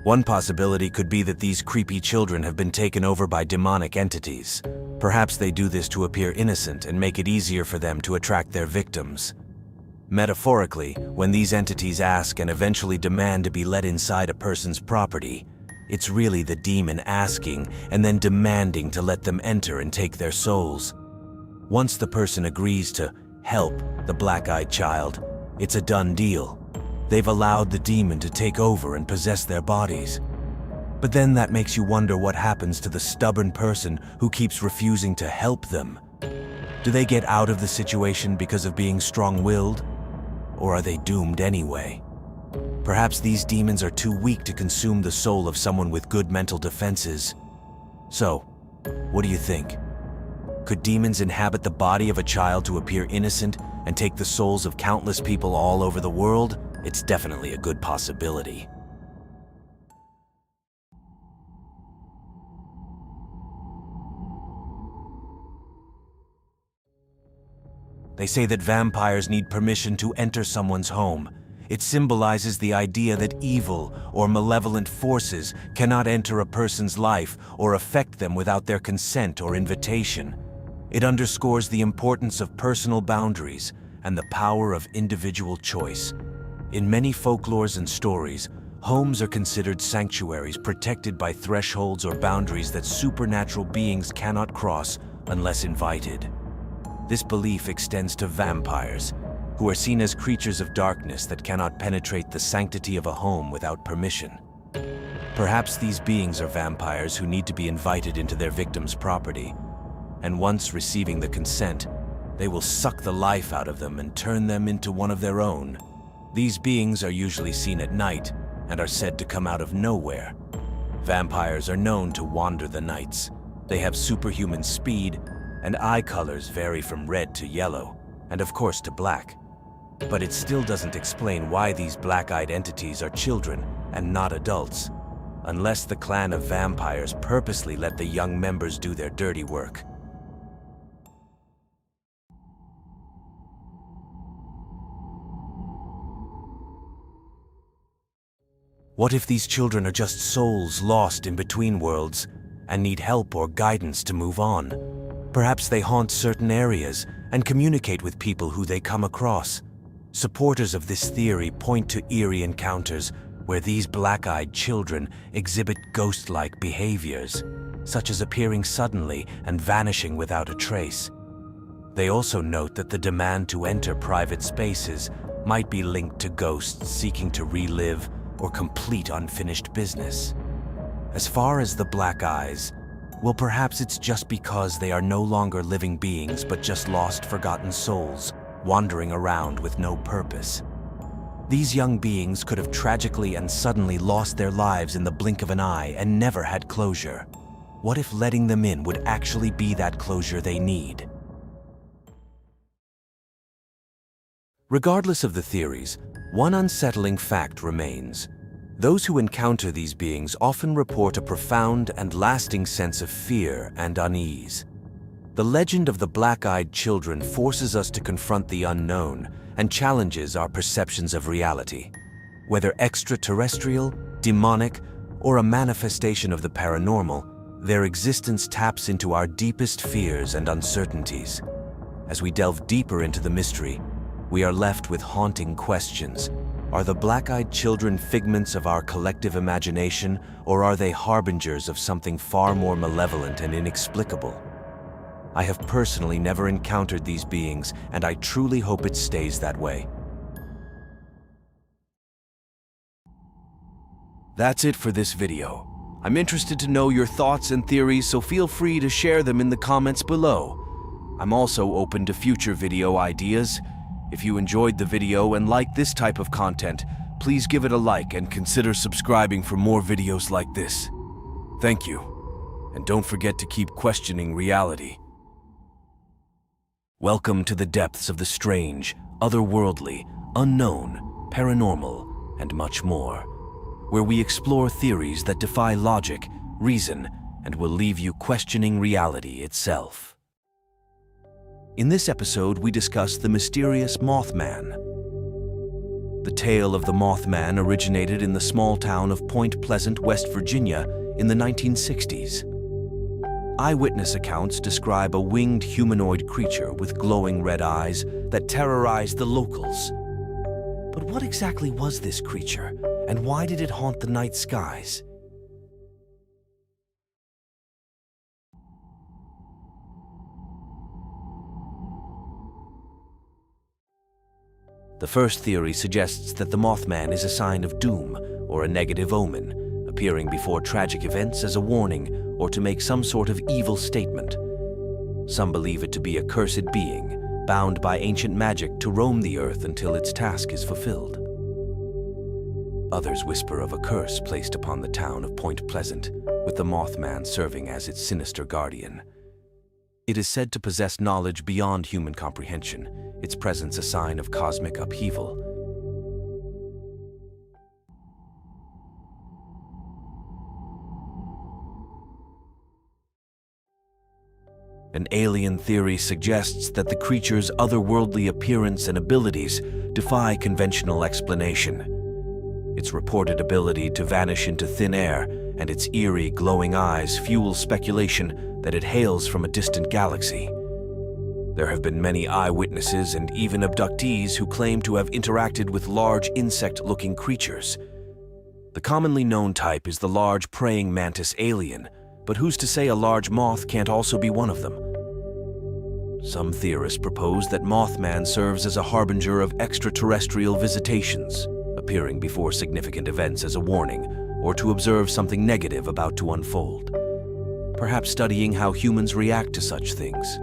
One possibility could be that these creepy children have been taken over by demonic entities. Perhaps they do this to appear innocent and make it easier for them to attract their victims. Metaphorically, when these entities ask and eventually demand to be let inside a person's property, it's really the demon asking and then demanding to let them enter and take their souls. Once the person agrees to help the black-eyed child, it's a done deal. They've allowed the demon to take over and possess their bodies. But then that makes you wonder what happens to the stubborn person who keeps refusing to help them. Do they get out of the situation because of being strong-willed? Or are they doomed anyway? Perhaps these demons are too weak to consume the soul of someone with good mental defenses. So, what do you think? Could demons inhabit the body of a child to appear innocent and take the souls of countless people all over the world? It's definitely a good possibility. They say that vampires need permission to enter someone's home. It symbolizes the idea that evil or malevolent forces cannot enter a person's life or affect them without their consent or invitation. It underscores the importance of personal boundaries and the power of individual choice. In many folklores and stories, homes are considered sanctuaries protected by thresholds or boundaries that supernatural beings cannot cross unless invited. This belief extends to vampires, who are seen as creatures of darkness that cannot penetrate the sanctity of a home without permission. Perhaps these beings are vampires who need to be invited into their victim's property, and once receiving the consent, they will suck the life out of them and turn them into one of their own. These beings are usually seen at night and are said to come out of nowhere. Vampires are known to wander the nights. They have superhuman speed, and eye colors vary from red to yellow, and of course to black. But it still doesn't explain why these black-eyed entities are children and not adults, unless the clan of vampires purposely let the young members do their dirty work. What if these children are just souls lost in between worlds and need help or guidance to move on? Perhaps they haunt certain areas and communicate with people who they come across. Supporters of this theory point to eerie encounters where these black-eyed children exhibit ghost-like behaviors, such as appearing suddenly and vanishing without a trace. They also note that the demand to enter private spaces might be linked to ghosts seeking to relive or complete unfinished business. As far as the black eyes, well, perhaps it's just because they are no longer living beings but just lost, forgotten souls, wandering around with no purpose. These young beings could have tragically and suddenly lost their lives in the blink of an eye and never had closure. What if letting them in would actually be that closure they need? Regardless of the theories, one unsettling fact remains. Those who encounter these beings often report a profound and lasting sense of fear and unease. The legend of the black-eyed children forces us to confront the unknown and challenges our perceptions of reality. Whether extraterrestrial, demonic, or a manifestation of the paranormal, their existence taps into our deepest fears and uncertainties. As we delve deeper into the mystery, we are left with haunting questions. Are the black-eyed children figments of our collective imagination, or are they harbingers of something far more malevolent and inexplicable? I have personally never encountered these beings, and I truly hope it stays that way. That's it for this video. I'm interested to know your thoughts and theories, so feel free to share them in the comments below. I'm also open to future video ideas. If you enjoyed the video and like this type of content, please give it a like and consider subscribing for more videos like this. Thank you, and don't forget to keep questioning reality. Welcome to the depths of the strange, otherworldly, unknown, paranormal, and much more, where we explore theories that defy logic, reason, and will leave you questioning reality itself. In this episode, we discuss the mysterious Mothman. The tale of the Mothman originated in the small town of Point Pleasant, West Virginia, in the 1960s. Eyewitness accounts describe a winged humanoid creature with glowing red eyes that terrorized the locals. But what exactly was this creature, and why did it haunt the night skies? The first theory suggests that the Mothman is a sign of doom or a negative omen, appearing before tragic events as a warning or to make some sort of evil statement. Some believe it to be a cursed being, bound by ancient magic to roam the earth until its task is fulfilled. Others whisper of a curse placed upon the town of Point Pleasant, with the Mothman serving as its sinister guardian. It is said to possess knowledge beyond human comprehension, its presence a sign of cosmic upheaval. An alien theory suggests that the creature's otherworldly appearance and abilities defy conventional explanation. Its reported ability to vanish into thin air and its eerie, glowing eyes fuel speculation that it hails from a distant galaxy. There have been many eyewitnesses and even abductees who claim to have interacted with large insect-looking creatures. The commonly known type is the large praying mantis alien, but who's to say a large moth can't also be one of them? Some theorists propose that Mothman serves as a harbinger of extraterrestrial visitations, appearing before significant events as a warning, or to observe something negative about to unfold, perhaps studying how humans react to such things.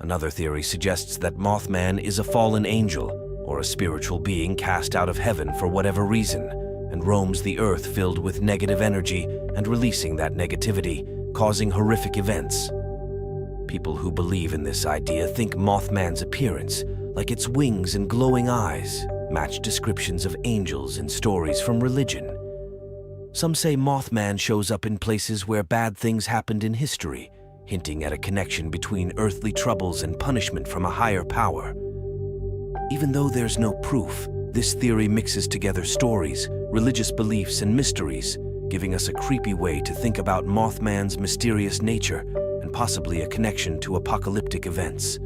Another theory suggests that Mothman is a fallen angel or a spiritual being cast out of heaven for whatever reason and roams the earth filled with negative energy and releasing that negativity, causing horrific events. People who believe in this idea think Mothman's appearance, like its wings and glowing eyes, match descriptions of angels in stories from religion. Some say Mothman shows up in places where bad things happened in history, hinting at a connection between earthly troubles and punishment from a higher power. Even though there's no proof, this theory mixes together stories, religious beliefs, and mysteries, giving us a creepy way to think about Mothman's mysterious nature and possibly a connection to apocalyptic events.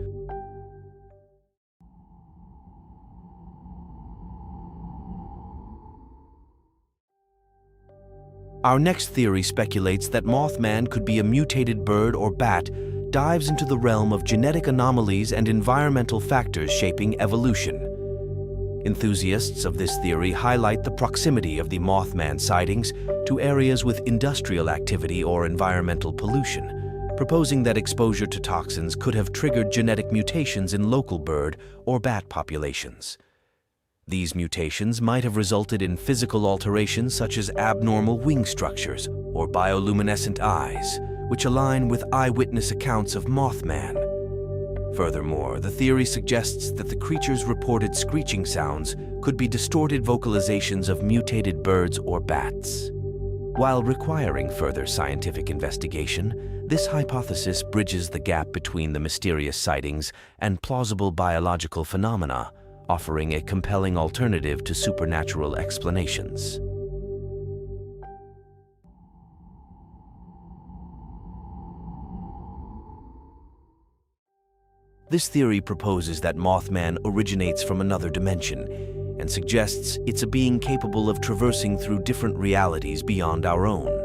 Our next theory speculates that Mothman could be a mutated bird or bat, dives into the realm of genetic anomalies and environmental factors shaping evolution. Enthusiasts of this theory highlight the proximity of the Mothman sightings to areas with industrial activity or environmental pollution, proposing that exposure to toxins could have triggered genetic mutations in local bird or bat populations. These mutations might have resulted in physical alterations such as abnormal wing structures or bioluminescent eyes, which align with eyewitness accounts of Mothman. Furthermore, the theory suggests that the creature's reported screeching sounds could be distorted vocalizations of mutated birds or bats. While requiring further scientific investigation, this hypothesis bridges the gap between the mysterious sightings and plausible biological phenomena, offering a compelling alternative to supernatural explanations. This theory proposes that Mothman originates from another dimension and suggests it's a being capable of traversing through different realities beyond our own.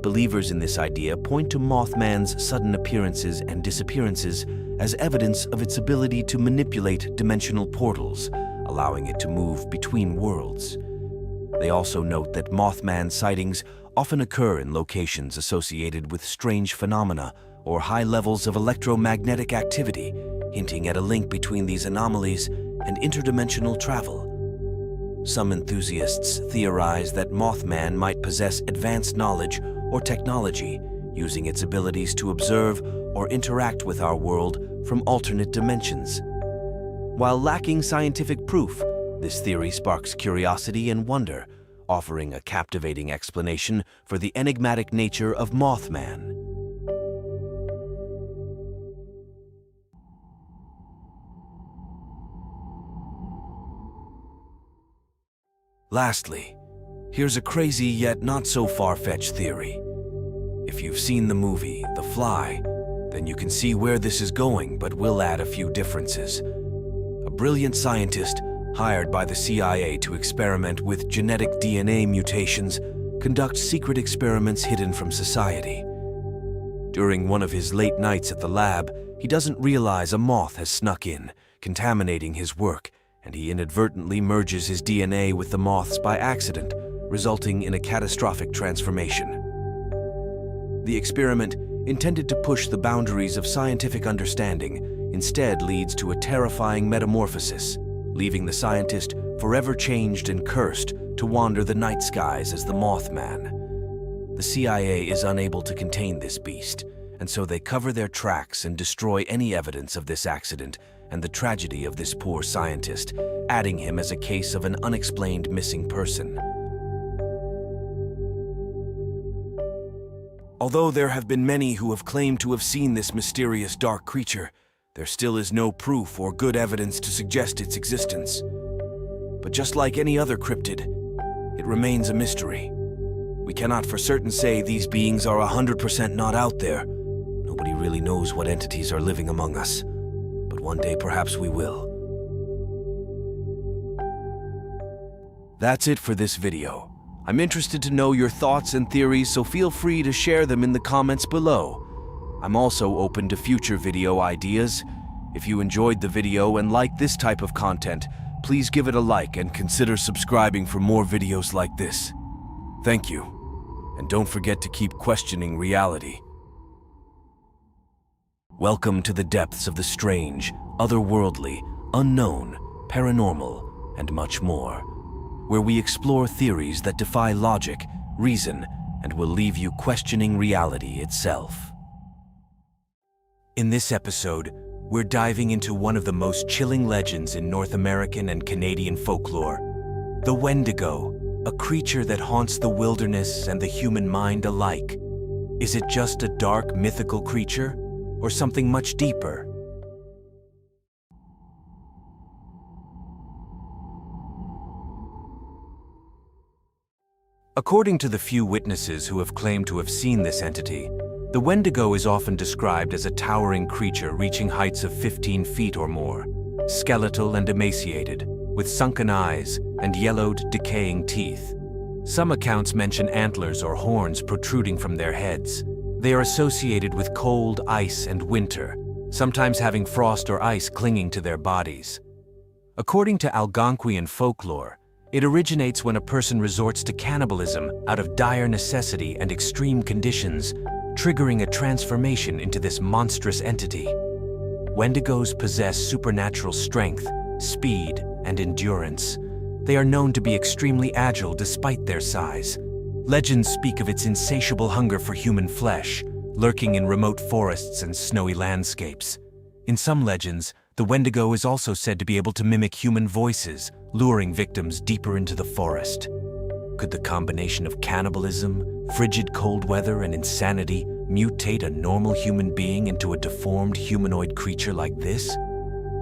Believers in this idea point to Mothman's sudden appearances and disappearances as evidence of its ability to manipulate dimensional portals, allowing it to move between worlds. They also note that Mothman sightings often occur in locations associated with strange phenomena or high levels of electromagnetic activity, hinting at a link between these anomalies and interdimensional travel. Some enthusiasts theorize that Mothman might possess advanced knowledge or technology, using its abilities to observe or interact with our world from alternate dimensions. While lacking scientific proof, this theory sparks curiosity and wonder, offering a captivating explanation for the enigmatic nature of Mothman. Lastly, here's a crazy yet not so far-fetched theory. If you've seen the movie The Fly, then you can see where this is going, but we'll add a few differences. A brilliant scientist hired by the CIA to experiment with genetic DNA mutations conducts secret experiments hidden from society. During one of his late nights at the lab, he doesn't realize a moth has snuck in, contaminating his work, and he inadvertently merges his DNA with the moth's by accident, resulting in a catastrophic transformation. The experiment, intended to push the boundaries of scientific understanding, instead leads to a terrifying metamorphosis, leaving the scientist forever changed and cursed to wander the night skies as the Mothman. The CIA is unable to contain this beast, and so they cover their tracks and destroy any evidence of this accident and the tragedy of this poor scientist, adding him as a case of an unexplained missing person. Although there have been many who have claimed to have seen this mysterious dark creature, there still is no proof or good evidence to suggest its existence. But just like any other cryptid, it remains a mystery. We cannot for certain say these beings are 100% not out there. Nobody really knows what entities are living among us. But one day perhaps we will. That's it for this video. I'm interested to know your thoughts and theories, so feel free to share them in the comments below. I'm also open to future video ideas. If you enjoyed the video and like this type of content, please give it a like and consider subscribing for more videos like this. Thank you. And don't forget to keep questioning reality. Welcome to the depths of the strange, otherworldly, unknown, paranormal, and much more, where we explore theories that defy logic, reason, and will leave you questioning reality itself. In this episode, we're diving into one of the most chilling legends in North American and Canadian folklore, the Wendigo, a creature that haunts the wilderness and the human mind alike. Is it just a dark, mythical creature, or something much deeper? According to the few witnesses who have claimed to have seen this entity, the Wendigo is often described as a towering creature reaching heights of 15 feet or more, skeletal and emaciated, with sunken eyes and yellowed, decaying teeth. Some accounts mention antlers or horns protruding from their heads. They are associated with cold, ice, and winter, sometimes having frost or ice clinging to their bodies. According to Algonquian folklore, it originates when a person resorts to cannibalism out of dire necessity and extreme conditions, triggering a transformation into this monstrous entity. Wendigos possess supernatural strength, speed, and endurance. They are known to be extremely agile despite their size. Legends speak of its insatiable hunger for human flesh, lurking in remote forests and snowy landscapes. In some legends, the Wendigo is also said to be able to mimic human voices, luring victims deeper into the forest. Could the combination of cannibalism, frigid cold weather, and insanity mutate a normal human being into a deformed humanoid creature like this?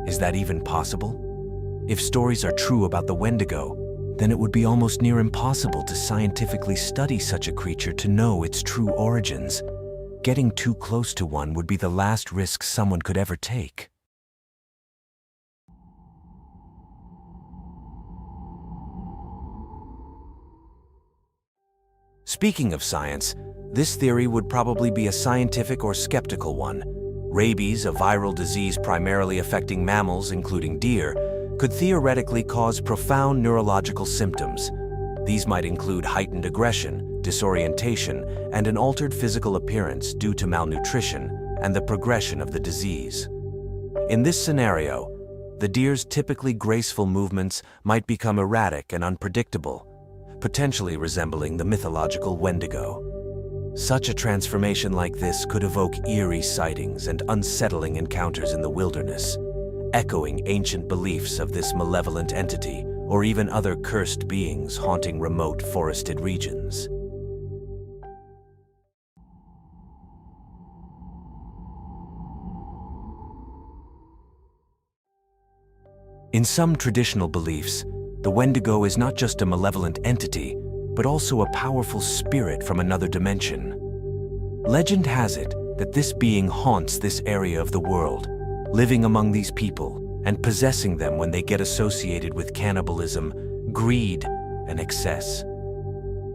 Is that even possible? If stories are true about the Wendigo, then it would be almost near impossible to scientifically study such a creature to know its true origins. Getting too close to one would be the last risk someone could ever take. Speaking of science, this theory would probably be a scientific or skeptical one. Rabies, a viral disease primarily affecting mammals, including deer, could theoretically cause profound neurological symptoms. These might include heightened aggression, disorientation, and an altered physical appearance due to malnutrition and the progression of the disease. In this scenario, the deer's typically graceful movements might become erratic and unpredictable, potentially resembling the mythological Wendigo. Such a transformation like this could evoke eerie sightings and unsettling encounters in the wilderness, echoing ancient beliefs of this malevolent entity or even other cursed beings haunting remote forested regions. In some traditional beliefs, the Wendigo is not just a malevolent entity, but also a powerful spirit from another dimension. Legend has it that this being haunts this area of the world, living among these people and possessing them when they get associated with cannibalism, greed, and excess.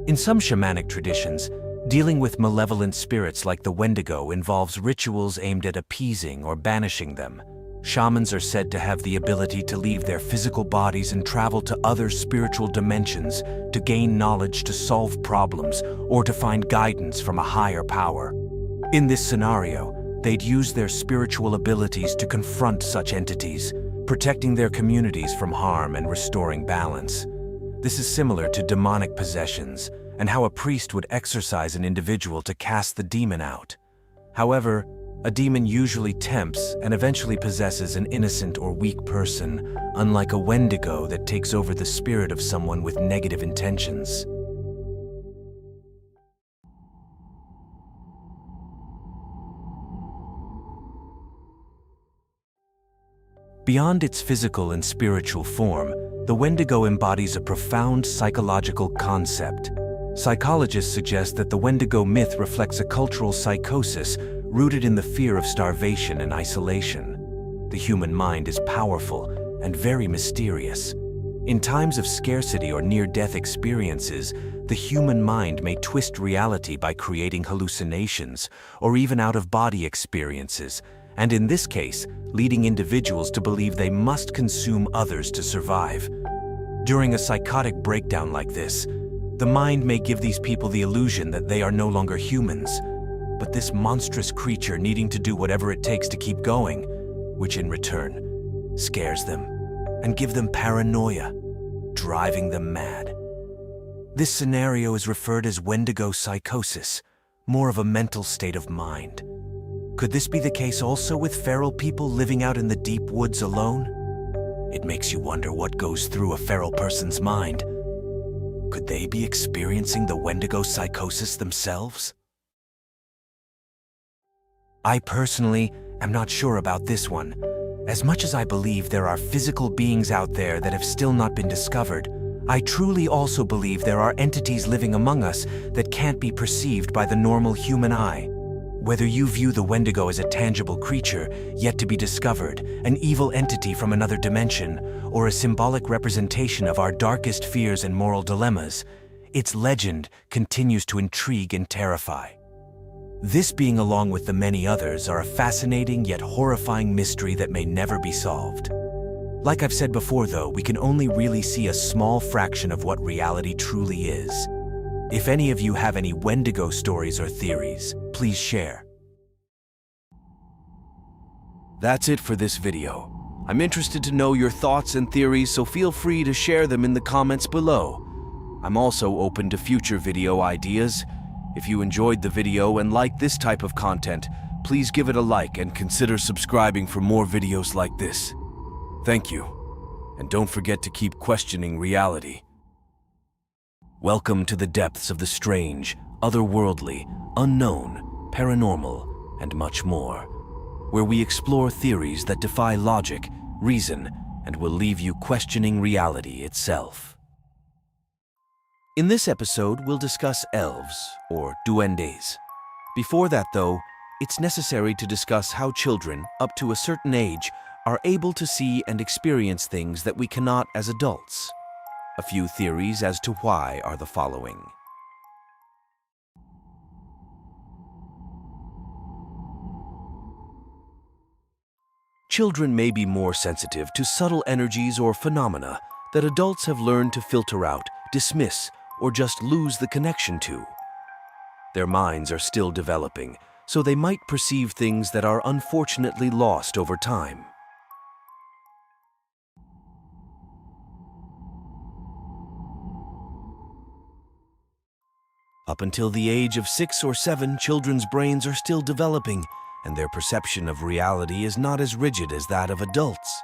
In some shamanic traditions, dealing with malevolent spirits like the Wendigo involves rituals aimed at appeasing or banishing them. Shamans are said to have the ability to leave their physical bodies and travel to other spiritual dimensions to gain knowledge to solve problems or to find guidance from a higher power. In this scenario, they'd use their spiritual abilities to confront such entities, protecting their communities from harm and restoring balance. This is similar to demonic possessions and how a priest would exorcise an individual to cast the demon out. However, a demon usually tempts and eventually possesses an innocent or weak person, unlike a Wendigo that takes over the spirit of someone with negative intentions. Beyond its physical and spiritual form, the Wendigo embodies a profound psychological concept. Psychologists suggest that the Wendigo myth reflects a cultural psychosis rooted in the fear of starvation and isolation. The human mind is powerful and very mysterious. In times of scarcity or near-death experiences, the human mind may twist reality by creating hallucinations or even out-of-body experiences, and in this case, leading individuals to believe they must consume others to survive. During a psychotic breakdown like this, the mind may give these people the illusion that they are no longer humans, but this monstrous creature needing to do whatever it takes to keep going, which in return scares them and give them paranoia, driving them mad. This scenario is referred as Wendigo psychosis, more of a mental state of mind. Could this be the case also with feral people living out in the deep woods alone? It makes you wonder what goes through a feral person's mind. Could they be experiencing the Wendigo psychosis themselves? I personally am not sure about this one. As much as I believe there are physical beings out there that have still not been discovered, I truly also believe there are entities living among us that can't be perceived by the normal human eye. Whether you view the Wendigo as a tangible creature yet to be discovered, an evil entity from another dimension, or a symbolic representation of our darkest fears and moral dilemmas, its legend continues to intrigue and terrify. This being, along with the many others, are a fascinating yet horrifying mystery that may never be solved. Like I've said before though, we can only really see a small fraction of what reality truly is. If any of you have any Wendigo stories or theories, please share. That's it for this video. I'm interested to know your thoughts and theories, so feel free to share them in the comments below. I'm also open to future video ideas. If you enjoyed the video and like this type of content, please give it a like and consider subscribing for more videos like this. Thank you, and don't forget to keep questioning reality. Welcome to the depths of the strange, otherworldly, unknown, paranormal, and much more, where we explore theories that defy logic, reason, and will leave you questioning reality itself. In this episode, we'll discuss elves, or duendes. Before that, though, it's necessary to discuss how children, up to a certain age, are able to see and experience things that we cannot as adults. A few theories as to why are the following. Children may be more sensitive to subtle energies or phenomena that adults have learned to filter out, dismiss, or just lose the connection to. Their minds are still developing, so they might perceive things that are unfortunately lost over time. Up until the age of 6 or 7, children's brains are still developing, and their perception of reality is not as rigid as that of adults.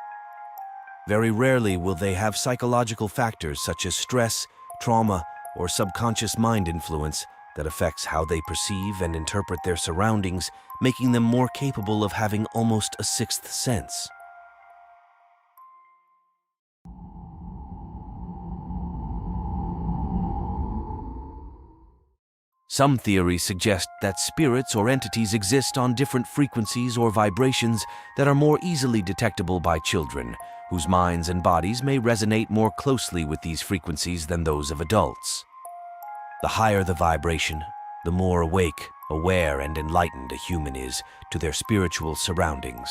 Very rarely will they have psychological factors such as stress, trauma, or subconscious mind influence that affects how they perceive and interpret their surroundings, making them more capable of having almost a sixth sense. Some theories suggest that spirits or entities exist on different frequencies or vibrations that are more easily detectable by children, whose minds and bodies may resonate more closely with these frequencies than those of adults. The higher the vibration, the more awake, aware, and enlightened a human is to their spiritual surroundings.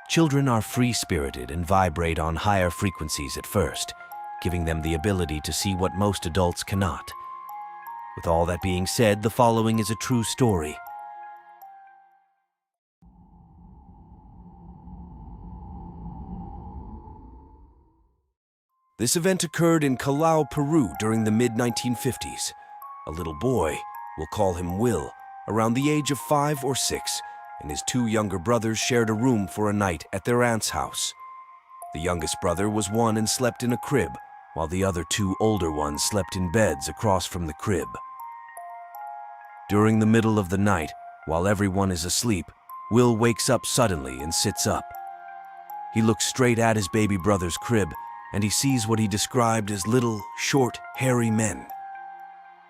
Children are free-spirited and vibrate on higher frequencies at first, giving them the ability to see what most adults cannot. With all that being said, the following is a true story. This event occurred in Callao, Peru during the mid-1950s. A little boy, we'll call him Will, around the age of 5 or 6, and his 2 younger brothers shared a room for a night at their aunt's house. The youngest brother was 1 and slept in a crib, while the other 2 older ones slept in beds across from the crib. During the middle of the night, while everyone is asleep, Will wakes up suddenly and sits up. He looks straight at his baby brother's crib, and he sees what he described as little, short, hairy men.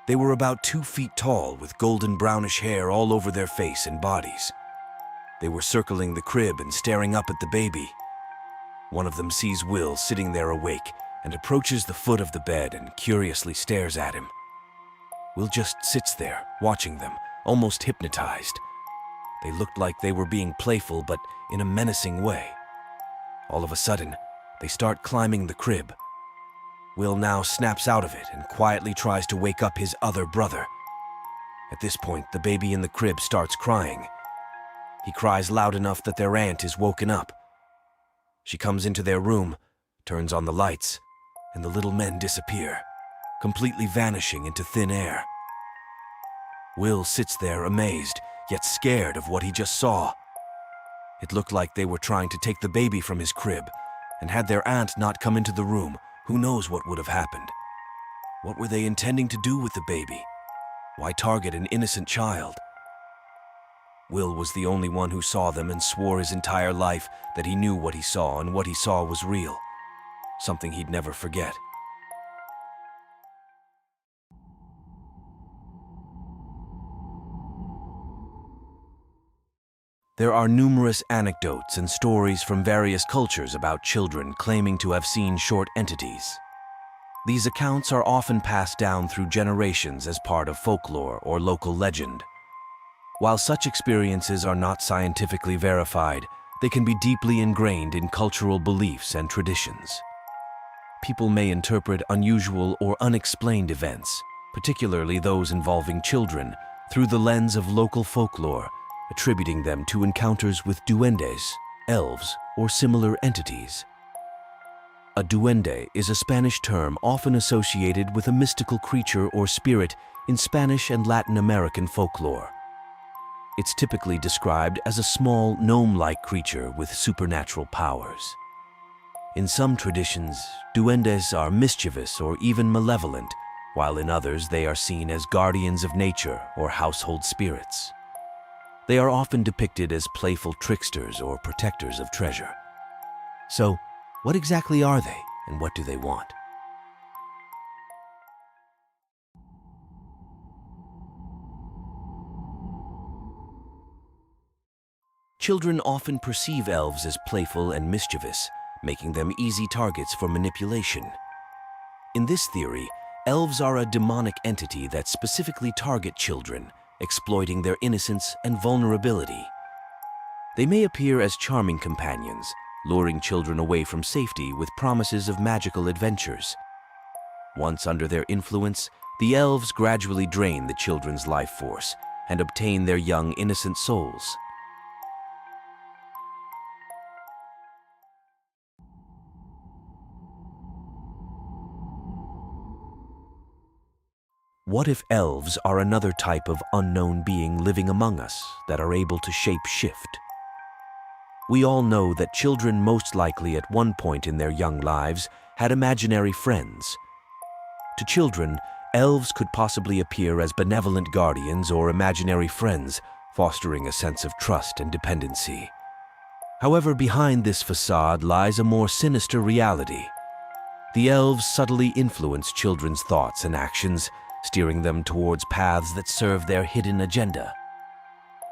They were about 2 feet tall, with golden brownish hair all over their face and bodies. They were circling the crib and staring up at the baby. One of them sees Will sitting there awake and approaches the foot of the bed and curiously stares at him. Will just sits there, watching them, almost hypnotized. They looked like they were being playful, but in a menacing way. All of a sudden, they start climbing the crib. Will now snaps out of it and quietly tries to wake up his other brother. At this point, the baby in the crib starts crying. He cries loud enough that their aunt is woken up. She comes into their room, turns on the lights, and the little men disappear, completely vanishing into thin air. Will sits there amazed, yet scared of what he just saw. It looked like they were trying to take the baby from his crib, and had their aunt not come into the room, who knows what would have happened. What were they intending to do with the baby? Why target an innocent child? Will was the only one who saw them and swore his entire life that he knew what he saw and what he saw was real, something he'd never forget. There are numerous anecdotes and stories from various cultures about children claiming to have seen short entities. These accounts are often passed down through generations as part of folklore or local legend. While such experiences are not scientifically verified, they can be deeply ingrained in cultural beliefs and traditions. People may interpret unusual or unexplained events, particularly those involving children, through the lens of local folklore, attributing them to encounters with duendes, elves, or similar entities. A duende is a Spanish term often associated with a mystical creature or spirit in Spanish and Latin American folklore. It's typically described as a small, gnome-like creature with supernatural powers. In some traditions, duendes are mischievous or even malevolent, while in others they are seen as guardians of nature or household spirits. They are often depicted as playful tricksters or protectors of treasure. So, what exactly are they, and what do they want? Children often perceive elves as playful and mischievous, making them easy targets for manipulation. In this theory, elves are a demonic entity that specifically target children, exploiting their innocence and vulnerability. They may appear as charming companions, luring children away from safety with promises of magical adventures. Once under their influence, the elves gradually drain the children's life force and obtain their young, innocent souls. What if elves are another type of unknown being living among us that are able to shape-shift? We all know that children most likely at one point in their young lives had imaginary friends. To children, elves could possibly appear as benevolent guardians or imaginary friends, fostering a sense of trust and dependency. However, behind this facade lies a more sinister reality. The elves subtly influence children's thoughts and actions, steering them towards paths that serve their hidden agenda.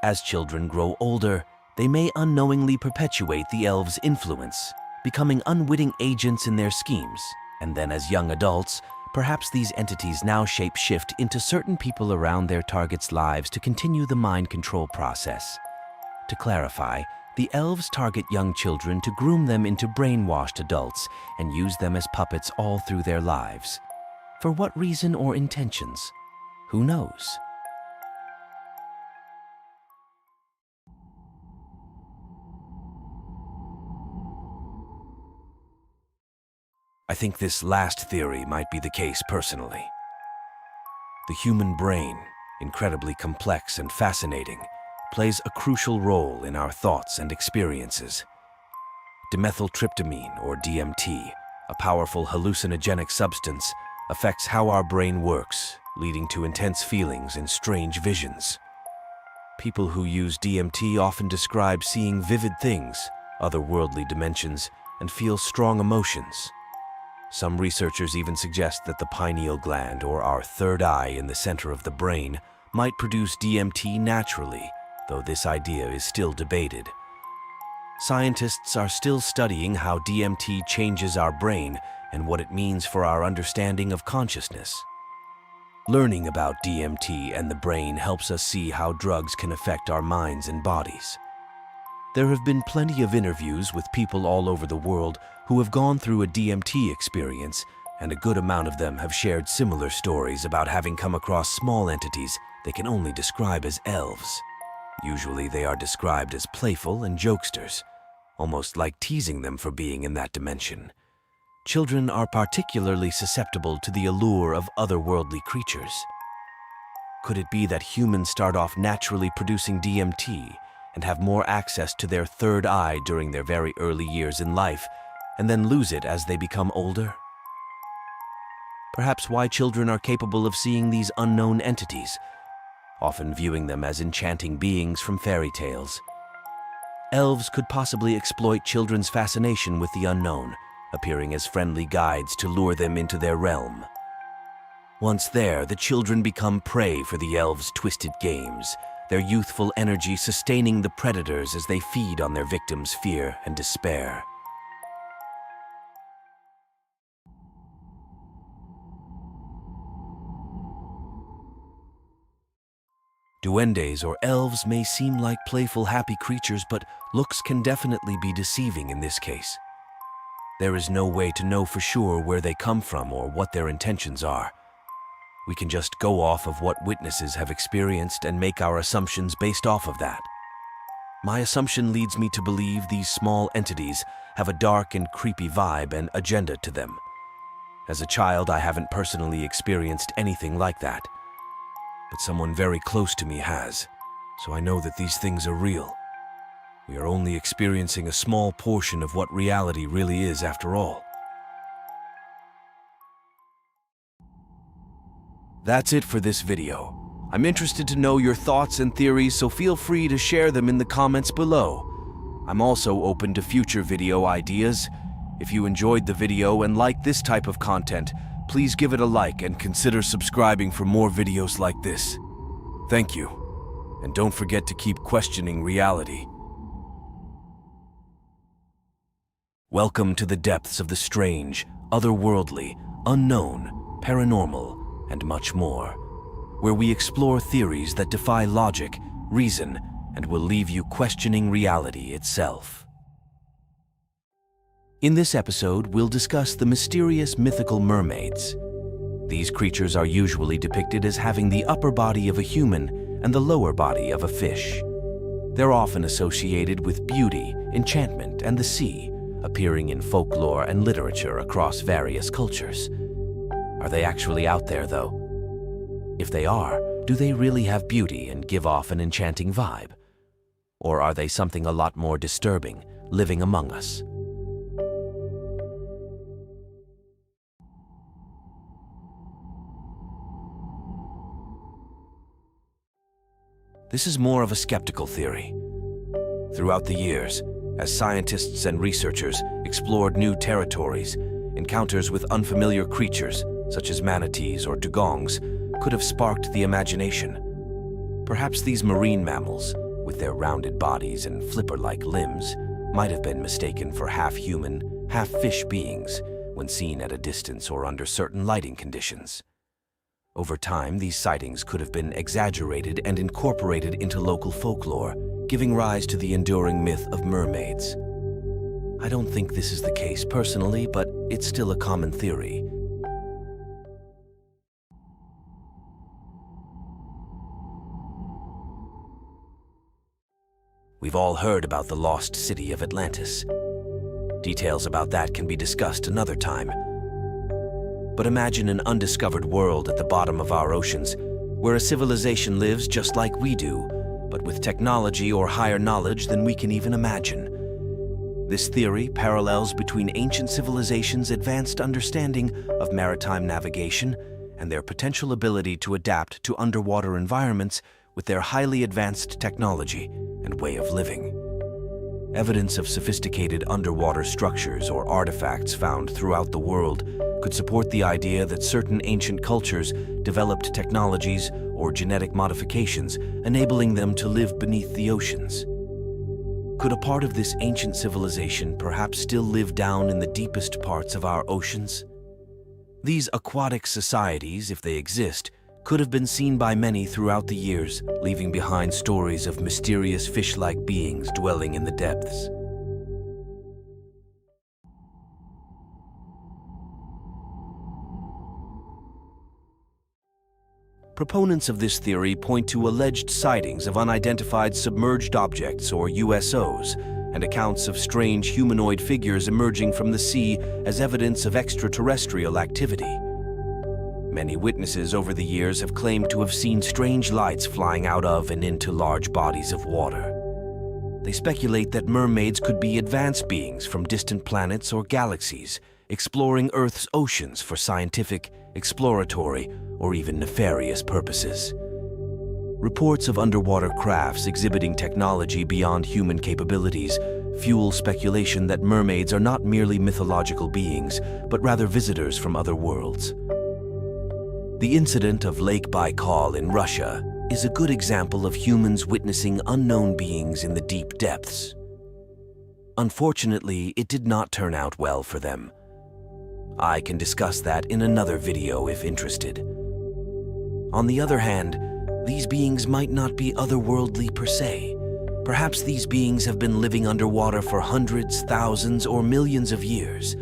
As children grow older, they may unknowingly perpetuate the elves' influence, becoming unwitting agents in their schemes. And then as young adults, perhaps these entities now shape-shift into certain people around their targets' lives to continue the mind control process. To clarify, the elves target young children to groom them into brainwashed adults and use them as puppets all through their lives. For what reason or intentions? Who knows? I think this last theory might be the case personally. The human brain, incredibly complex and fascinating, plays a crucial role in our thoughts and experiences. Dimethyltryptamine, or DMT, a powerful hallucinogenic substance, affects how our brain works, leading to intense feelings and strange visions. People who use DMT often describe seeing vivid things, otherworldly dimensions, and feel strong emotions. Some researchers even suggest that the pineal gland, or our third eye in the center of the brain, might produce DMT naturally, though this idea is still debated. Scientists are still studying how DMT changes our brain and what it means for our understanding of consciousness. Learning about DMT and the brain helps us see how drugs can affect our minds and bodies. There have been plenty of interviews with people all over the world who have gone through a DMT experience, and a good amount of them have shared similar stories about having come across small entities they can only describe as elves. Usually they are described as playful and jokesters, almost like teasing them for being in that dimension. Children are particularly susceptible to the allure of otherworldly creatures. Could it be that humans start off naturally producing DMT and have more access to their third eye during their very early years in life, and then lose it as they become older? Perhaps why children are capable of seeing these unknown entities, often viewing them as enchanting beings from fairy tales. Elves could possibly exploit children's fascination with the unknown, appearing as friendly guides to lure them into their realm. Once there, the children become prey for the elves' twisted games, their youthful energy sustaining the predators as they feed on their victims' fear and despair. Duendes or elves may seem like playful, happy creatures, but looks can definitely be deceiving in this case. There is no way to know for sure where they come from or what their intentions are. We can just go off of what witnesses have experienced and make our assumptions based off of that. My assumption leads me to believe these small entities have a dark and creepy vibe and agenda to them. As a child, I haven't personally experienced anything like that, but someone very close to me has, so I know that these things are real. We are only experiencing a small portion of what reality really is after all. That's it for this video. I'm interested to know your thoughts and theories, so feel free to share them in the comments below. I'm also open to future video ideas. If you enjoyed the video and like this type of content, please give it a like and consider subscribing for more videos like this. Thank you, and don't forget to keep questioning reality. Welcome to the depths of the strange, otherworldly, unknown, paranormal, and much more, where we explore theories that defy logic, reason, and will leave you questioning reality itself. In this episode, we'll discuss the mysterious mythical mermaids. These creatures are usually depicted as having the upper body of a human and the lower body of a fish. They're often associated with beauty, enchantment, and the sea, appearing in folklore and literature across various cultures. Are they actually out there, though? If they are, do they really have beauty and give off an enchanting vibe? Or are they something a lot more disturbing, living among us? This is more of a skeptical theory. Throughout the years, as scientists and researchers explored new territories, encounters with unfamiliar creatures, such as manatees or dugongs, could have sparked the imagination. Perhaps these marine mammals, with their rounded bodies and flipper-like limbs, might have been mistaken for half-human, half-fish beings when seen at a distance or under certain lighting conditions. Over time, these sightings could have been exaggerated and incorporated into local folklore, giving rise to the enduring myth of mermaids. I don't think this is the case personally, but it's still a common theory. We've all heard about the lost city of Atlantis. Details about that can be discussed another time. But imagine an undiscovered world at the bottom of our oceans, where a civilization lives just like we do, but with technology or higher knowledge than we can even imagine. This theory parallels between ancient civilizations' advanced understanding of maritime navigation and their potential ability to adapt to underwater environments with their highly advanced technology and way of living. Evidence of sophisticated underwater structures or artifacts found throughout the world could support the idea that certain ancient cultures developed technologies or genetic modifications enabling them to live beneath the oceans. Could a part of this ancient civilization perhaps still live down in the deepest parts of our oceans? These aquatic societies, if they exist, could have been seen by many throughout the years, leaving behind stories of mysterious fish-like beings dwelling in the depths. Proponents of this theory point to alleged sightings of unidentified submerged objects, or USOs, and accounts of strange humanoid figures emerging from the sea as evidence of extraterrestrial activity. Many witnesses over the years have claimed to have seen strange lights flying out of and into large bodies of water. They speculate that mermaids could be advanced beings from distant planets or galaxies, exploring Earth's oceans for scientific, exploratory, or even nefarious purposes. Reports of underwater crafts exhibiting technology beyond human capabilities fuel speculation that mermaids are not merely mythological beings, but rather visitors from other worlds. The incident of Lake Baikal in Russia is a good example of humans witnessing unknown beings in the deep depths. Unfortunately, it did not turn out well for them. I can discuss that in another video if interested. On the other hand, these beings might not be otherworldly per se. Perhaps these beings have been living underwater for hundreds, thousands, or millions of years.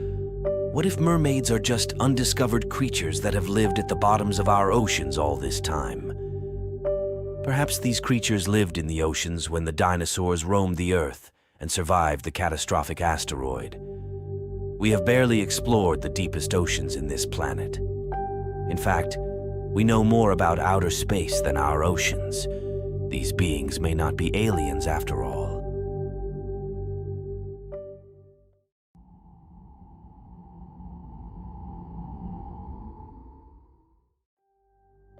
What if mermaids are just undiscovered creatures that have lived at the bottoms of our oceans all this time? Perhaps these creatures lived in the oceans when the dinosaurs roamed the Earth and survived the catastrophic asteroid. We have barely explored the deepest oceans in this planet. In fact, we know more about outer space than our oceans. These beings may not be aliens after all.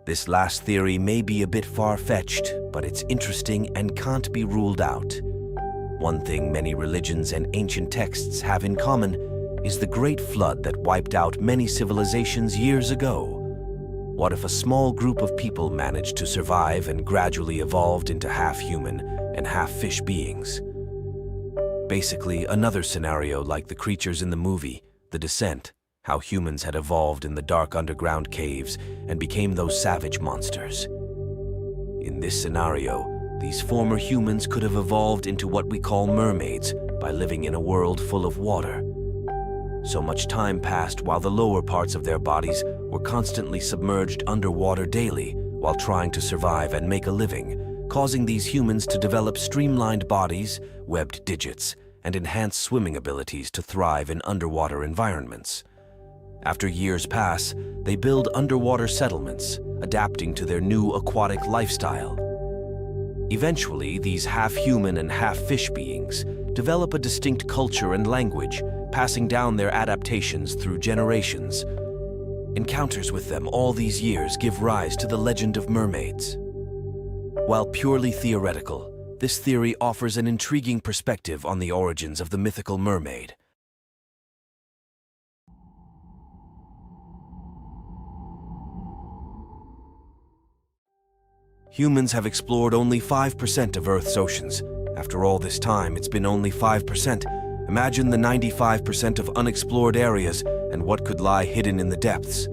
This last theory may be a bit far-fetched, but it's interesting and can't be ruled out. One thing many religions and ancient texts have in common is the Great Flood that wiped out many civilizations years ago. What if a small group of people managed to survive and gradually evolved into half-human and half-fish beings? Basically, another scenario like the creatures in the movie, The Descent, how humans had evolved in the dark underground caves and became those savage monsters. In this scenario, these former humans could have evolved into what we call mermaids by living in a world full of water. So much time passed while the lower parts of their bodies were constantly submerged underwater daily while trying to survive and make a living, causing these humans to develop streamlined bodies, webbed digits, and enhanced swimming abilities to thrive in underwater environments. After years pass, they build underwater settlements, adapting to their new aquatic lifestyle. Eventually, these half-human and half-fish beings develop a distinct culture and language, passing down their adaptations through generations. Encounters with them all these years give rise to the legend of mermaids. While purely theoretical, this theory offers an intriguing perspective on the origins of the mythical mermaid. Humans have explored only 5% of Earth's oceans. After all this time, it's been only 5%. Imagine the 95% of unexplored areas and what could lie hidden in the depths.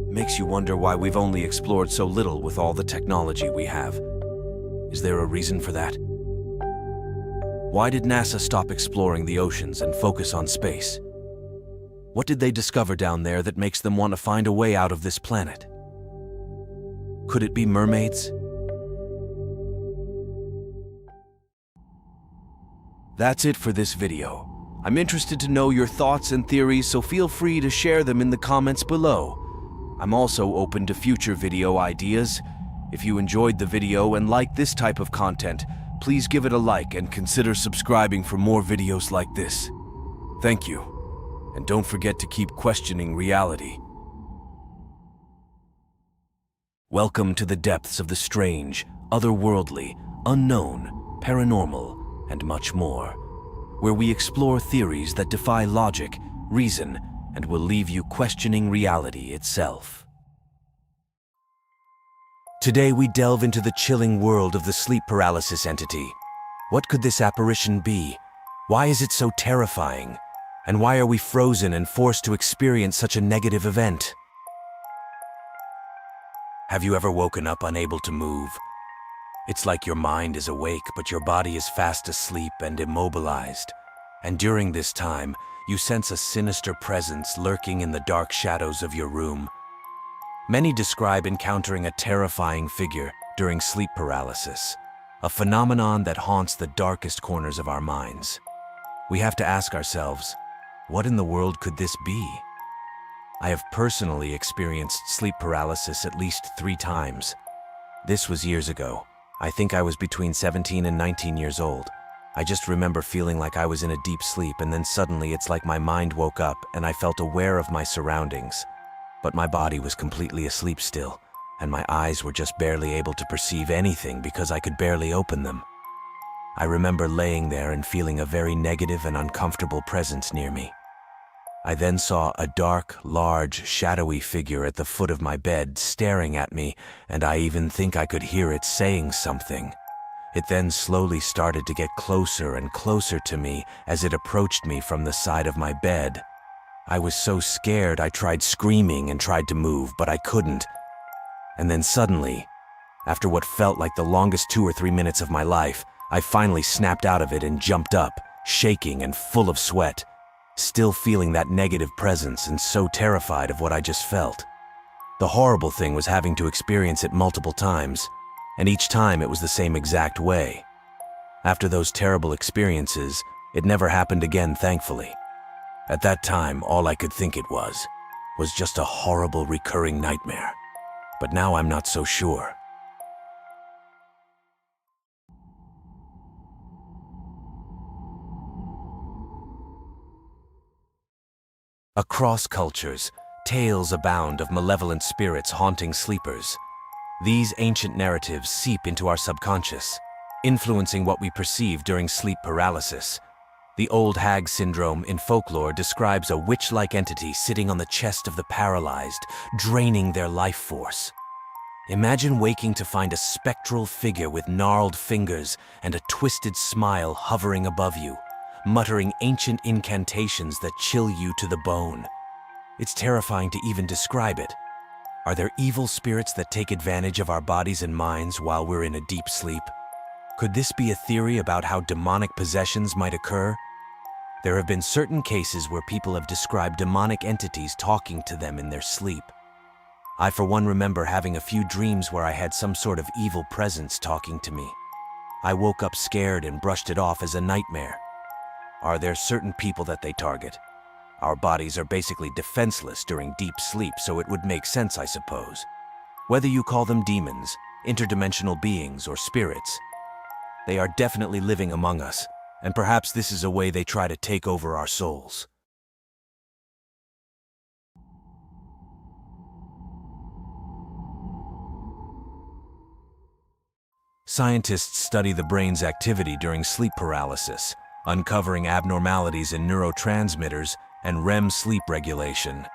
Makes you wonder why we've only explored so little with all the technology we have. Is there a reason for that? Why did NASA stop exploring the oceans and focus on space? What did they discover down there that makes them want to find a way out of this planet? Could it be mermaids? That's it for this video. I'm interested to know your thoughts and theories, so feel free to share them in the comments below. I'm also open to future video ideas. If you enjoyed the video and like this type of content, please give it a like and consider subscribing for more videos like this. Thank you. And don't forget to keep questioning reality. Welcome to the depths of the strange, otherworldly, unknown, paranormal, and much more, where we explore theories that defy logic, reason, and will leave you questioning reality itself. Today we delve into the chilling world of the sleep paralysis entity. What could this apparition be? Why is it so terrifying? And why are we frozen and forced to experience such a negative event? Have you ever woken up unable to move? It's like your mind is awake, but your body is fast asleep and immobilized. And during this time, you sense a sinister presence lurking in the dark shadows of your room. Many describe encountering a terrifying figure during sleep paralysis, a phenomenon that haunts the darkest corners of our minds. We have to ask ourselves, what in the world could this be? I have personally experienced sleep paralysis at least 3 times. This was years ago. I think I was between 17 and 19 years old. I just remember feeling like I was in a deep sleep, and then suddenly it's like my mind woke up and I felt aware of my surroundings. But my body was completely asleep still, and my eyes were just barely able to perceive anything because I could barely open them. I remember laying there and feeling a very negative and uncomfortable presence near me. I then saw a dark, large, shadowy figure at the foot of my bed staring at me, and I even think I could hear it saying something. It then slowly started to get closer and closer to me as it approached me from the side of my bed. I was so scared I tried screaming and tried to move, but I couldn't. And then suddenly, after what felt like the longest 2 or 3 minutes of my life, I finally snapped out of it and jumped up, shaking and full of sweat. Still feeling that negative presence and so terrified of what I just felt. The horrible thing was having to experience it multiple times, and each time it was the same exact way. After those terrible experiences, it never happened again, thankfully. At that time, all I could think it was just a horrible recurring nightmare. But now I'm not so sure. Across cultures, tales abound of malevolent spirits haunting sleepers. These ancient narratives seep into our subconscious, influencing what we perceive during sleep paralysis. The old hag syndrome in folklore describes a witch-like entity sitting on the chest of the paralyzed, draining their life force. Imagine waking to find a spectral figure with gnarled fingers and a twisted smile hovering above you, muttering ancient incantations that chill you to the bone. It's terrifying to even describe it. Are there evil spirits that take advantage of our bodies and minds while we're in a deep sleep? Could this be a theory about how demonic possessions might occur? There have been certain cases where people have described demonic entities talking to them in their sleep. I, for one, remember having a few dreams where I had some sort of evil presence talking to me. I woke up scared and brushed it off as a nightmare. Are there certain people that they target? Our bodies are basically defenseless during deep sleep, so it would make sense, I suppose. Whether you call them demons, interdimensional beings, or spirits, they are definitely living among us, and perhaps this is a way they try to take over our souls. Scientists study the brain's activity during sleep paralysis, uncovering abnormalities in neurotransmitters and REM sleep regulation.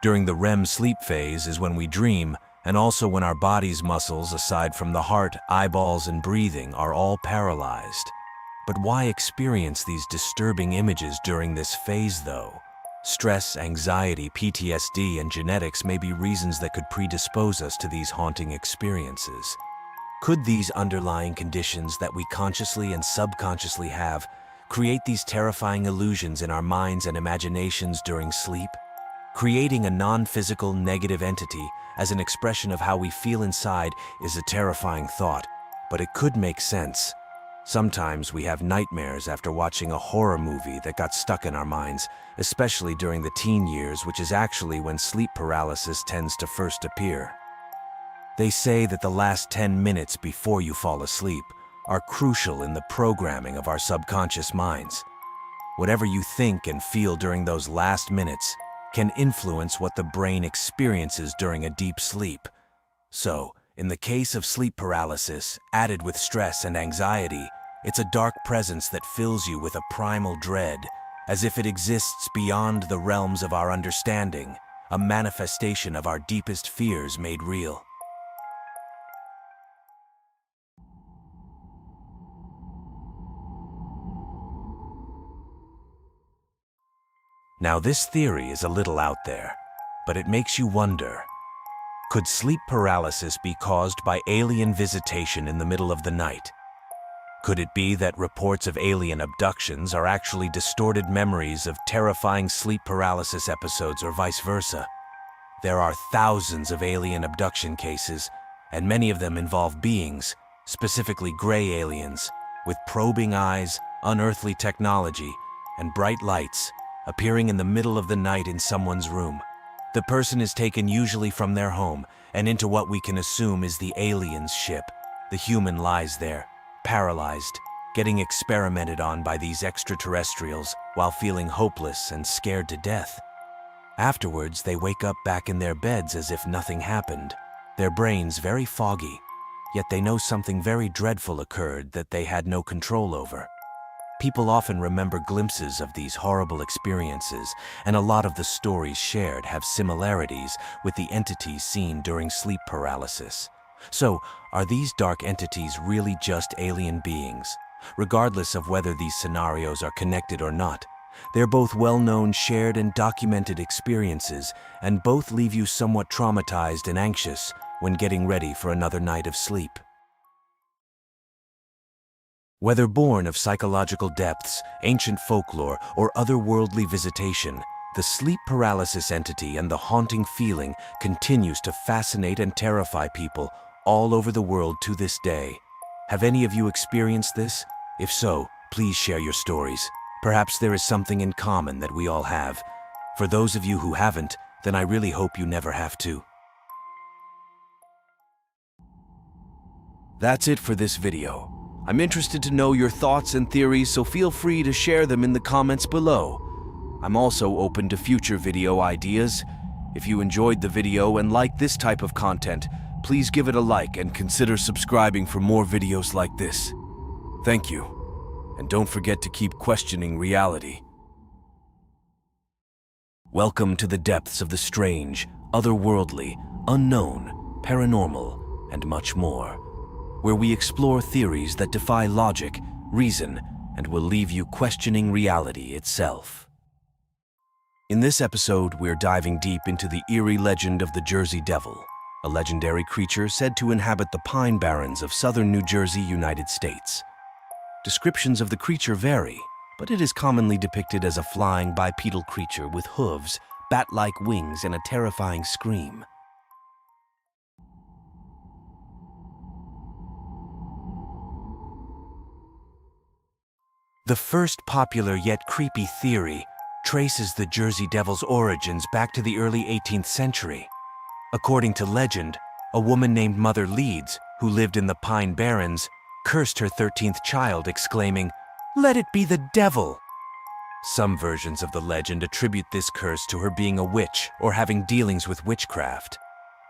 During the REM sleep phase is when we dream, and also when our body's muscles, aside from the heart, eyeballs, and breathing, are all paralyzed. But why experience these disturbing images during this phase, though? Stress, anxiety, PTSD, and genetics may be reasons that could predispose us to these haunting experiences. Could these underlying conditions that we consciously and subconsciously have create these terrifying illusions in our minds and imaginations during sleep? Creating a non-physical negative entity as an expression of how we feel inside is a terrifying thought, but it could make sense. Sometimes we have nightmares after watching a horror movie that got stuck in our minds, especially during the teen years, which is actually when sleep paralysis tends to first appear. They say that the last 10 minutes before you fall asleep are crucial in the programming of our subconscious minds. Whatever you think and feel during those last minutes can influence what the brain experiences during a deep sleep. So, in the case of sleep paralysis, added with stress and anxiety, it's a dark presence that fills you with a primal dread, as if it exists beyond the realms of our understanding, a manifestation of our deepest fears made real. Now, this theory is a little out there, but it makes you wonder. Could sleep paralysis be caused by alien visitation in the middle of the night? Could it be that reports of alien abductions are actually distorted memories of terrifying sleep paralysis episodes, or vice versa? There are thousands of alien abduction cases, and many of them involve beings, specifically gray aliens, with probing eyes, unearthly technology, and bright lights, appearing in the middle of the night in someone's room. The person is taken usually from their home and into what we can assume is the alien's ship. The human lies there, paralyzed, getting experimented on by these extraterrestrials while feeling hopeless and scared to death. Afterwards, they wake up back in their beds as if nothing happened, their brains very foggy, yet they know something very dreadful occurred that they had no control over. People often remember glimpses of these horrible experiences, and a lot of the stories shared have similarities with the entities seen during sleep paralysis. So, are these dark entities really just alien beings? Regardless of whether these scenarios are connected or not, they're both well-known, shared, and documented experiences, and both leave you somewhat traumatized and anxious when getting ready for another night of sleep. Whether born of psychological depths, ancient folklore, or otherworldly visitation, the sleep paralysis entity and the haunting feeling continues to fascinate and terrify people all over the world to this day. Have any of you experienced this? If so, please share your stories. Perhaps there is something in common that we all have. For those of you who haven't, then I really hope you never have to. That's it for this video. I'm interested to know your thoughts and theories, so feel free to share them in the comments below. I'm also open to future video ideas. If you enjoyed the video and like this type of content, please give it a like and consider subscribing for more videos like this. Thank you. And don't forget to keep questioning reality. Welcome to the depths of the strange, otherworldly, unknown, paranormal, and much more, where we explore theories that defy logic, reason, and will leave you questioning reality itself. In this episode, we're diving deep into the eerie legend of the Jersey Devil, a legendary creature said to inhabit the Pine Barrens of southern New Jersey, United States. Descriptions of the creature vary, but it is commonly depicted as a flying bipedal creature with hooves, bat-like wings, and a terrifying scream. The first popular yet creepy theory traces the Jersey Devil's origins back to the early 18th century. According to legend, a woman named Mother Leeds, who lived in the Pine Barrens, cursed her 13th child, exclaiming, "Let it be the devil!" Some versions of the legend attribute this curse to her being a witch or having dealings with witchcraft.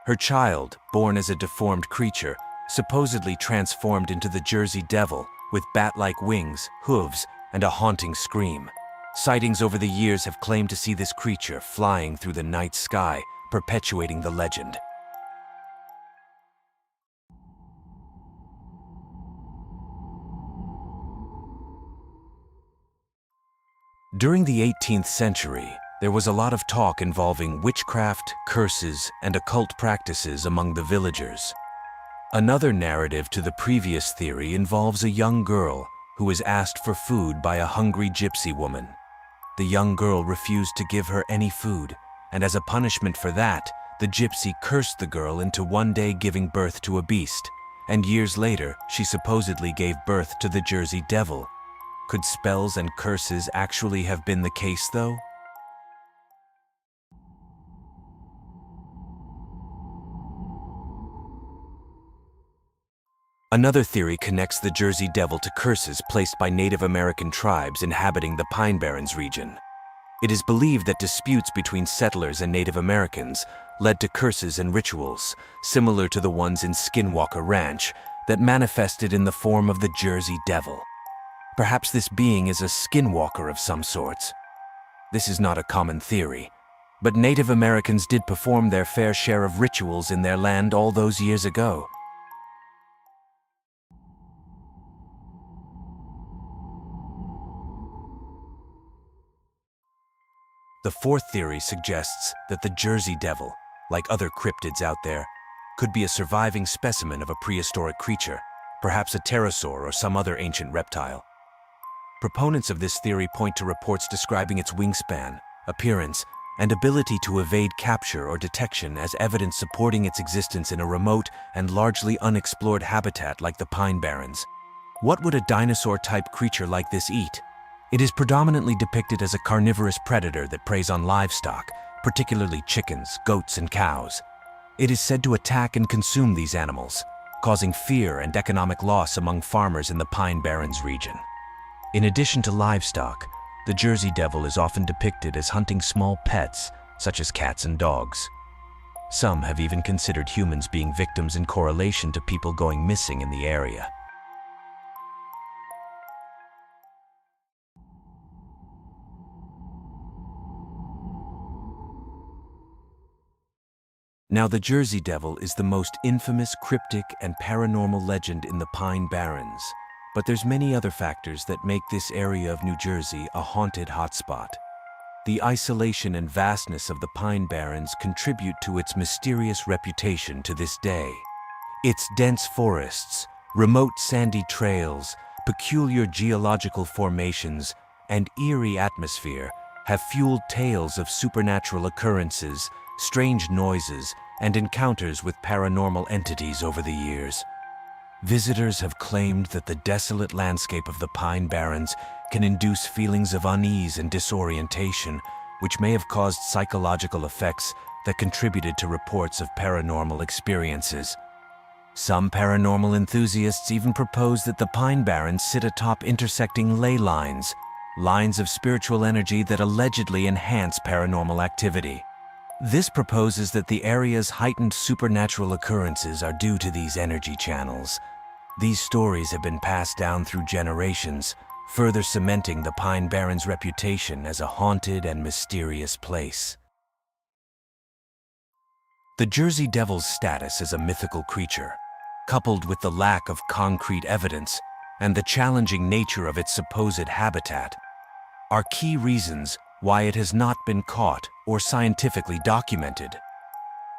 Her child, born as a deformed creature, supposedly transformed into the Jersey Devil with bat-like wings, hooves, and a haunting scream. Sightings over the years have claimed to see this creature flying through the night sky, perpetuating the legend. During the 18th century, there was a lot of talk involving witchcraft, curses, and occult practices among the villagers. Another narrative to the previous theory involves a young girl who was asked for food by a hungry gypsy woman. The young girl refused to give her any food, and as a punishment for that, the gypsy cursed the girl into one day giving birth to a beast, and years later, she supposedly gave birth to the Jersey Devil. Could spells and curses actually have been the case, though? Another theory connects the Jersey Devil to curses placed by Native American tribes inhabiting the Pine Barrens region. It is believed that disputes between settlers and Native Americans led to curses and rituals, similar to the ones in Skinwalker Ranch, that manifested in the form of the Jersey Devil. Perhaps this being is a skinwalker of some sorts. This is not a common theory, but Native Americans did perform their fair share of rituals in their land all those years ago. The fourth theory suggests that the Jersey Devil, like other cryptids out there, could be a surviving specimen of a prehistoric creature, perhaps a pterosaur or some other ancient reptile. Proponents of this theory point to reports describing its wingspan, appearance, and ability to evade capture or detection as evidence supporting its existence in a remote and largely unexplored habitat like the Pine Barrens. What would a dinosaur-type creature like this eat? It is predominantly depicted as a carnivorous predator that preys on livestock, particularly chickens, goats, and cows. It is said to attack and consume these animals, causing fear and economic loss among farmers in the Pine Barrens region. In addition to livestock, the Jersey Devil is often depicted as hunting small pets, such as cats and dogs. Some have even considered humans being victims in correlation to people going missing in the area. Now, the Jersey Devil is the most infamous cryptic and paranormal legend in the Pine Barrens, but there's many other factors that make this area of New Jersey a haunted hotspot. The isolation and vastness of the Pine Barrens contribute to its mysterious reputation to this day. Its dense forests, remote sandy trails, peculiar geological formations, and eerie atmosphere have fueled tales of supernatural occurrences, strange noises, and encounters with paranormal entities over the years. Visitors have claimed that the desolate landscape of the Pine Barrens can induce feelings of unease and disorientation, which may have caused psychological effects that contributed to reports of paranormal experiences. Some paranormal enthusiasts even propose that the Pine Barrens sit atop intersecting ley lines, lines of spiritual energy that allegedly enhance paranormal activity. This proposes that the area's heightened supernatural occurrences are due to these energy channels. These stories have been passed down through generations, further cementing the Pine Barrens' reputation as a haunted and mysterious place. The Jersey Devil's status as a mythical creature, coupled with the lack of concrete evidence and the challenging nature of its supposed habitat, are key reasons why it has not been caught or scientifically documented.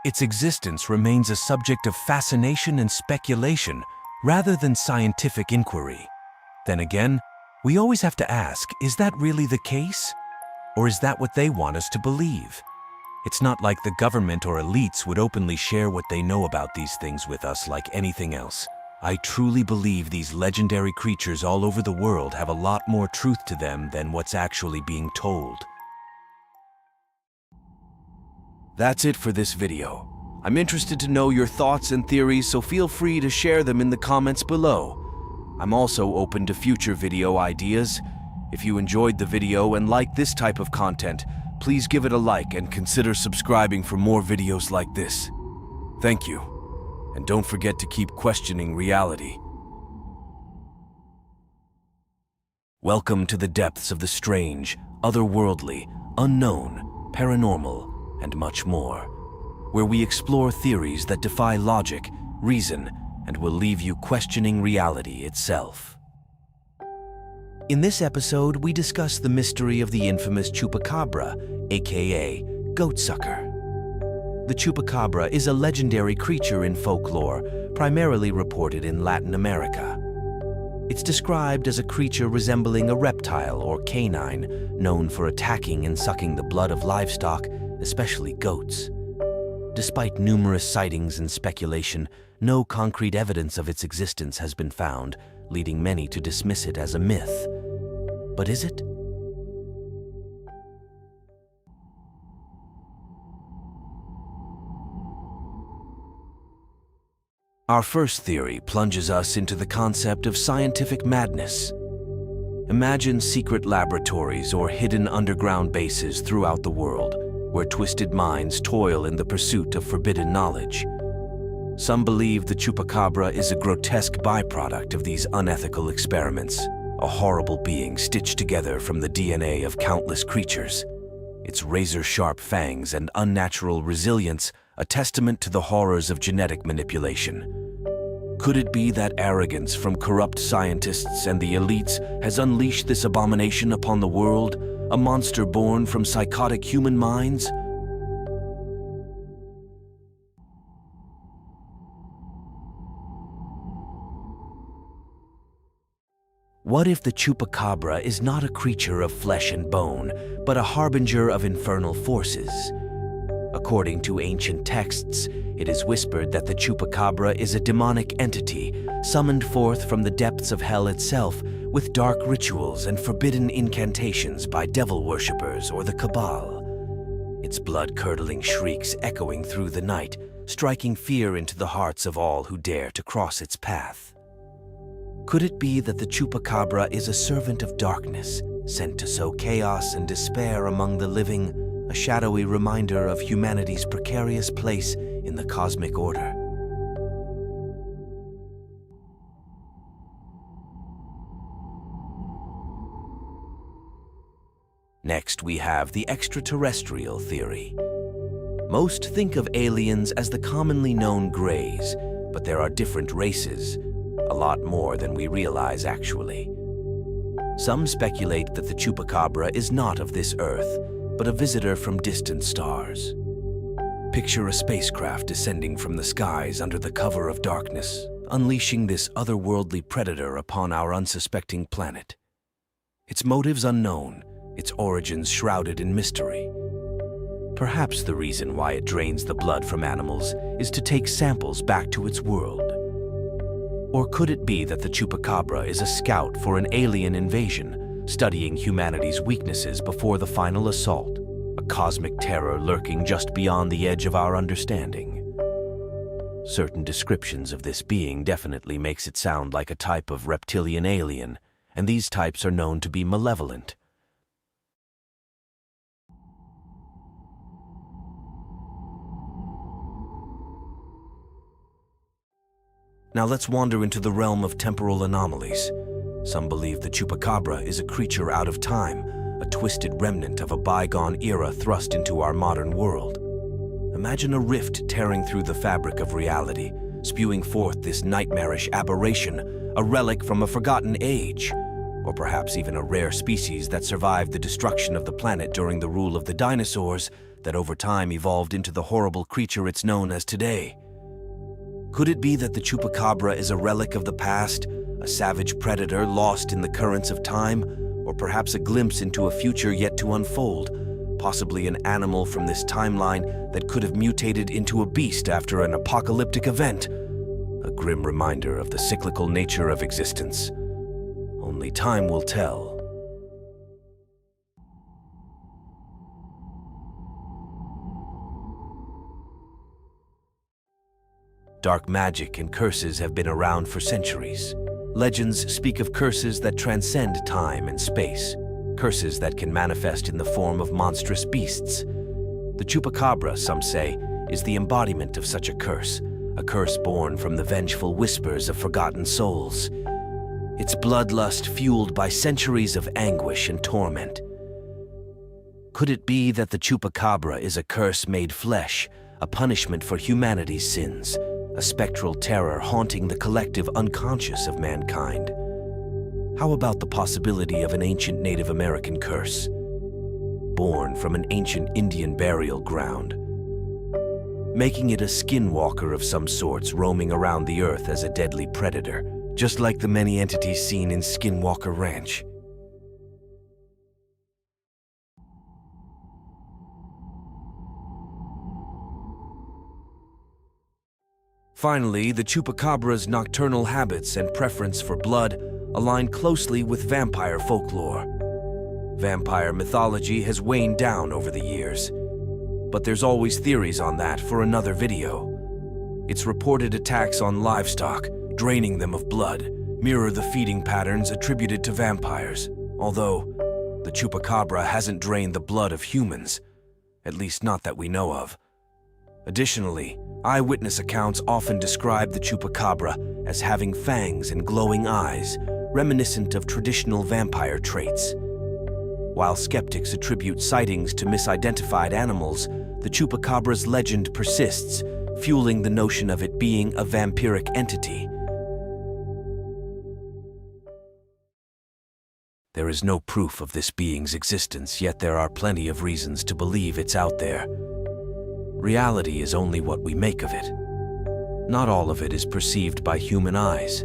Its existence remains a subject of fascination and speculation rather than scientific inquiry. Then again, we always have to ask, is that really the case? Or is that what they want us to believe? It's not like the government or elites would openly share what they know about these things with us like anything else. I truly believe these legendary creatures all over the world have a lot more truth to them than what's actually being told. That's it for this video. I'm interested to know your thoughts and theories, so feel free to share them in the comments below. I'm also open to future video ideas. If you enjoyed the video and like this type of content, please give it a like and consider subscribing for more videos like this. Thank you, and don't forget to keep questioning reality. Welcome to the depths of the strange, otherworldly, unknown, paranormal, and much more, where we explore theories that defy logic, reason, and will leave you questioning reality itself. In this episode, we discuss the mystery of the infamous chupacabra, aka goatsucker. The chupacabra is a legendary creature in folklore, primarily reported in Latin America. It's described as a creature resembling a reptile or canine, known for attacking and sucking the blood of livestock, especially goats. Despite numerous sightings and speculation, no concrete evidence of its existence has been found, leading many to dismiss it as a myth. But is it? Our first theory plunges us into the concept of scientific madness. Imagine secret laboratories or hidden underground bases throughout the world, where twisted minds toil in the pursuit of forbidden knowledge. Some believe the chupacabra is a grotesque byproduct of these unethical experiments, a horrible being stitched together from the DNA of countless creatures. Its razor-sharp fangs and unnatural resilience a testament to the horrors of genetic manipulation. Could it be that arrogance from corrupt scientists and the elites has unleashed this abomination upon the world, a monster born from psychotic human minds? What if the chupacabra is not a creature of flesh and bone, but a harbinger of infernal forces? According to ancient texts, it is whispered that the chupacabra is a demonic entity summoned forth from the depths of hell itself with dark rituals and forbidden incantations by devil worshippers or the cabal. Its blood-curdling shrieks echoing through the night, striking fear into the hearts of all who dare to cross its path. Could it be that the chupacabra is a servant of darkness, sent to sow chaos and despair among the living, a shadowy reminder of humanity's precarious place in the cosmic order? Next, we have the extraterrestrial theory. Most think of aliens as the commonly known Greys, but there are different races, a lot more than we realize actually. Some speculate that the chupacabra is not of this Earth, but a visitor from distant stars. Picture a spacecraft descending from the skies under the cover of darkness, unleashing this otherworldly predator upon our unsuspecting planet. Its motives unknown, its origins shrouded in mystery. Perhaps the reason why it drains the blood from animals is to take samples back to its world. Or could it be that the chupacabra is a scout for an alien invasion, studying humanity's weaknesses before the final assault, a cosmic terror lurking just beyond the edge of our understanding? Certain descriptions of this being definitely makes it sound like a type of reptilian alien, and these types are known to be malevolent. Now let's wander into the realm of temporal anomalies. Some believe the chupacabra is a creature out of time, a twisted remnant of a bygone era thrust into our modern world. Imagine a rift tearing through the fabric of reality, spewing forth this nightmarish aberration, a relic from a forgotten age, or perhaps even a rare species that survived the destruction of the planet during the rule of the dinosaurs that over time evolved into the horrible creature it's known as today. Could it be that the chupacabra is a relic of the past, a savage predator lost in the currents of time, or perhaps a glimpse into a future yet to unfold, possibly an animal from this timeline that could have mutated into a beast after an apocalyptic event? A grim reminder of the cyclical nature of existence. Only time will tell. Dark magic and curses have been around for centuries. Legends speak of curses that transcend time and space, curses that can manifest in the form of monstrous beasts. The chupacabra, some say, is the embodiment of such a curse born from the vengeful whispers of forgotten souls. Its bloodlust fueled by centuries of anguish and torment. Could it be that the chupacabra is a curse made flesh, a punishment for humanity's sins, a spectral terror haunting the collective unconscious of mankind? How about the possibility of an ancient Native American curse, born from an ancient Indian burial ground, making it a skinwalker of some sorts roaming around the earth as a deadly predator, just like the many entities seen in Skinwalker Ranch? Finally, the chupacabra's nocturnal habits and preference for blood align closely with vampire folklore. Vampire mythology has waned down over the years, but there's always theories on that for another video. Its reported attacks on livestock, draining them of blood, mirror the feeding patterns attributed to vampires, although the chupacabra hasn't drained the blood of humans, at least not that we know of. Additionally, eyewitness accounts often describe the chupacabra as having fangs and glowing eyes, reminiscent of traditional vampire traits. While skeptics attribute sightings to misidentified animals, the chupacabra's legend persists, fueling the notion of it being a vampiric entity. There is no proof of this being's existence, yet there are plenty of reasons to believe it's out there. Reality is only what we make of it. Not all of it is perceived by human eyes.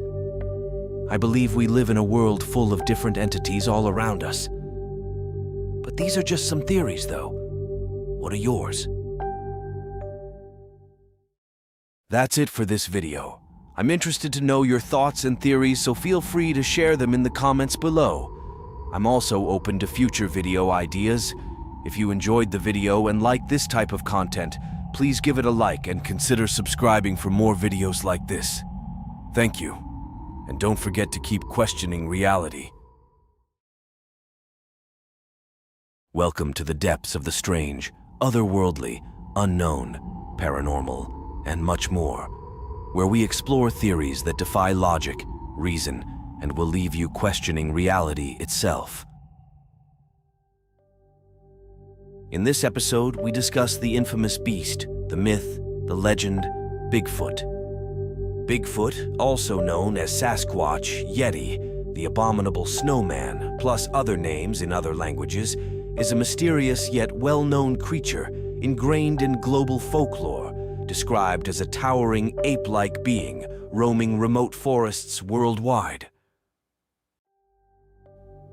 I believe we live in a world full of different entities all around us. But these are just some theories, though. What are yours? That's it for this video. I'm interested to know your thoughts and theories, so feel free to share them in the comments below. I'm also open to future video ideas. If you enjoyed the video and like this type of content, please give it a like and consider subscribing for more videos like this. Thank you, and don't forget to keep questioning reality. Welcome to the depths of the strange, otherworldly, unknown, paranormal, and much more, where we explore theories that defy logic, reason, and will leave you questioning reality itself. In this episode, we discuss the infamous beast, the myth, the legend, Bigfoot. Bigfoot, also known as Sasquatch, Yeti, the abominable snowman, plus other names in other languages, is a mysterious yet well-known creature ingrained in global folklore, described as a towering ape-like being roaming remote forests worldwide.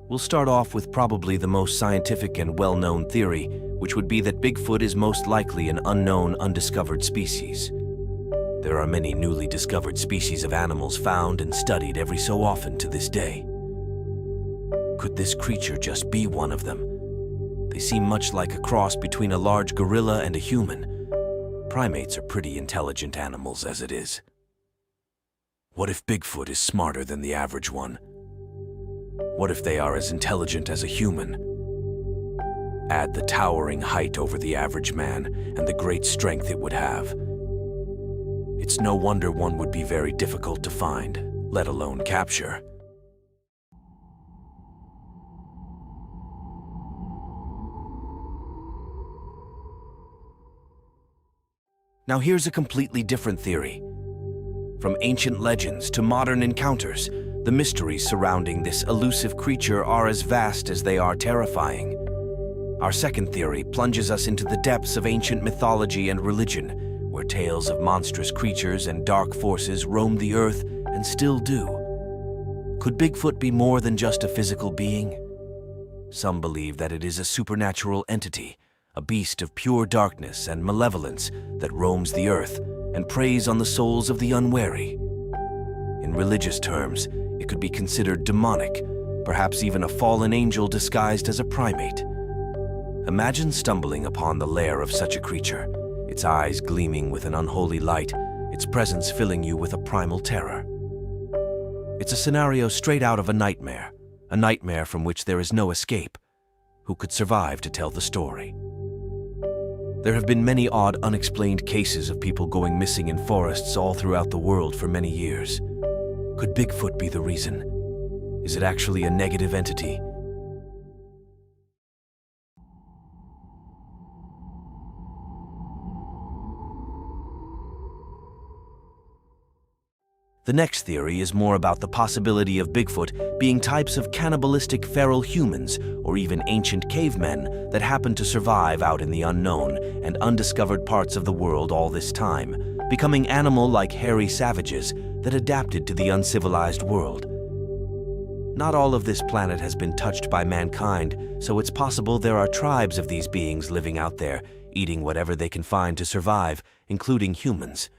We'll start off with probably the most scientific and well-known theory, which would be that Bigfoot is most likely an unknown, undiscovered species. There are many newly discovered species of animals found and studied every so often to this day. Could this creature just be one of them? They seem much like a cross between a large gorilla and a human. Primates are pretty intelligent animals as it is. What if Bigfoot is smarter than the average one? What if they are as intelligent as a human? Add the towering height over the average man and the great strength it would have. It's no wonder one would be very difficult to find, let alone capture. Now here's a completely different theory. From ancient legends to modern encounters, the mysteries surrounding this elusive creature are as vast as they are terrifying. Our second theory plunges us into the depths of ancient mythology and religion, where tales of monstrous creatures and dark forces roam the earth and still do. Could Bigfoot be more than just a physical being? Some believe that it is a supernatural entity, a beast of pure darkness and malevolence that roams the earth and preys on the souls of the unwary. In religious terms, it could be considered demonic, perhaps even a fallen angel disguised as a primate. Imagine stumbling upon the lair of such a creature, its eyes gleaming with an unholy light, its presence filling you with a primal terror. It's a scenario straight out of a nightmare from which there is no escape. Who could survive to tell the story? There have been many odd, unexplained cases of people going missing in forests all throughout the world for many years. Could Bigfoot be the reason? Is it actually a negative entity? The next theory is more about the possibility of Bigfoot being types of cannibalistic feral humans or even ancient cavemen that happen to survive out in the unknown and undiscovered parts of the world all this time, becoming animal-like hairy savages that adapted to the uncivilized world. Not all of this planet has been touched by mankind, so it's possible there are tribes of these beings living out there, eating whatever they can find to survive, including humans.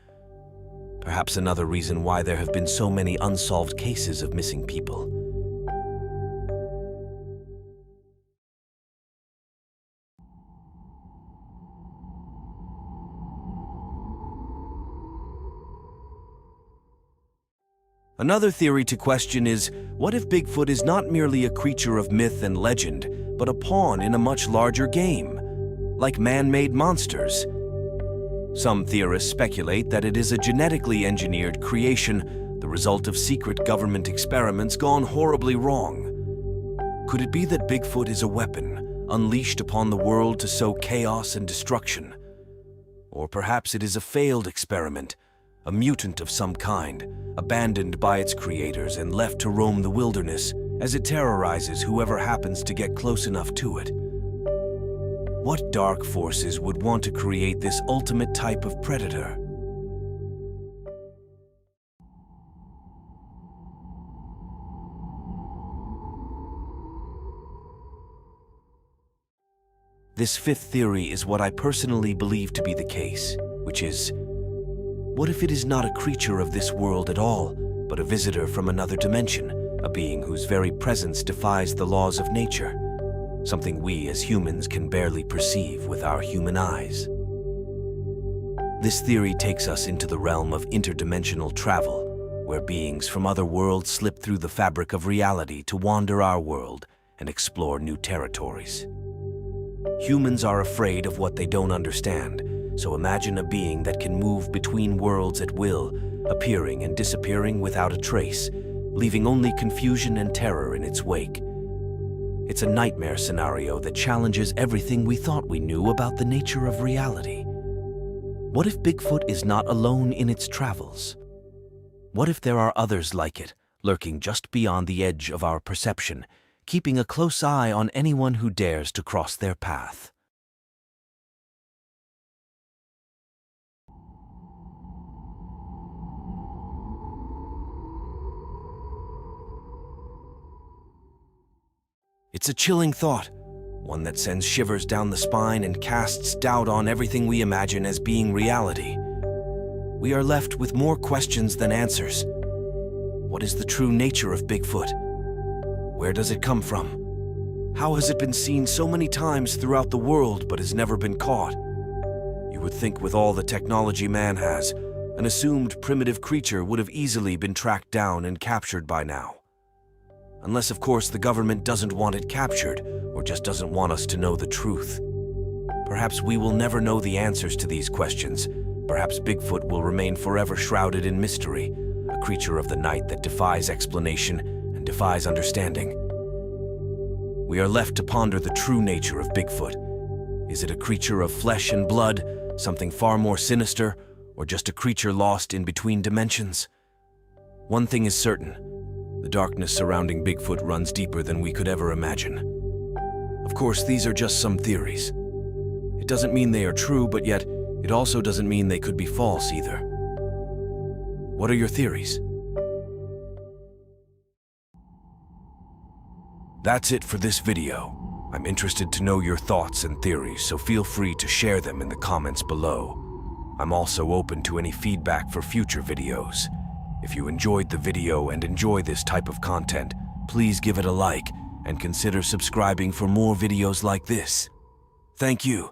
Perhaps another reason why there have been so many unsolved cases of missing people. Another theory to question is, what if Bigfoot is not merely a creature of myth and legend, but a pawn in a much larger game, like man-made monsters? Some theorists speculate that it is a genetically engineered creation, the result of secret government experiments gone horribly wrong. Could it be that Bigfoot is a weapon, unleashed upon the world to sow chaos and destruction? Or perhaps it is a failed experiment, a mutant of some kind, abandoned by its creators and left to roam the wilderness as it terrorizes whoever happens to get close enough to it. What dark forces would want to create this ultimate type of predator? This fifth theory is what I personally believe to be the case, which is, what if it is not a creature of this world at all, but a visitor from another dimension, a being whose very presence defies the laws of nature? Something we as humans can barely perceive with our human eyes. This theory takes us into the realm of interdimensional travel, where beings from other worlds slip through the fabric of reality to wander our world and explore new territories. Humans are afraid of what they don't understand, so imagine a being that can move between worlds at will, appearing and disappearing without a trace, leaving only confusion and terror in its wake. It's a nightmare scenario that challenges everything we thought we knew about the nature of reality. What if Bigfoot is not alone in its travels? What if there are others like it, lurking just beyond the edge of our perception, keeping a close eye on anyone who dares to cross their path? It's a chilling thought, one that sends shivers down the spine and casts doubt on everything we imagine as being reality. We are left with more questions than answers. What is the true nature of Bigfoot? Where does it come from? How has it been seen so many times throughout the world but has never been caught? You would think with all the technology man has, an assumed primitive creature would have easily been tracked down and captured by now. Unless, of course, the government doesn't want it captured or just doesn't want us to know the truth. Perhaps we will never know the answers to these questions. Perhaps Bigfoot will remain forever shrouded in mystery, a creature of the night that defies explanation and defies understanding. We are left to ponder the true nature of Bigfoot. Is it a creature of flesh and blood, something far more sinister, or just a creature lost in between dimensions? One thing is certain. The darkness surrounding Bigfoot runs deeper than we could ever imagine. Of course, these are just some theories. It doesn't mean they are true, but yet it also doesn't mean they could be false either. What are your theories? That's it for this video. I'm interested to know your thoughts and theories, so feel free to share them in the comments below. I'm also open to any feedback for future videos. If you enjoyed the video and enjoy this type of content, please give it a like and consider subscribing for more videos like this. Thank you.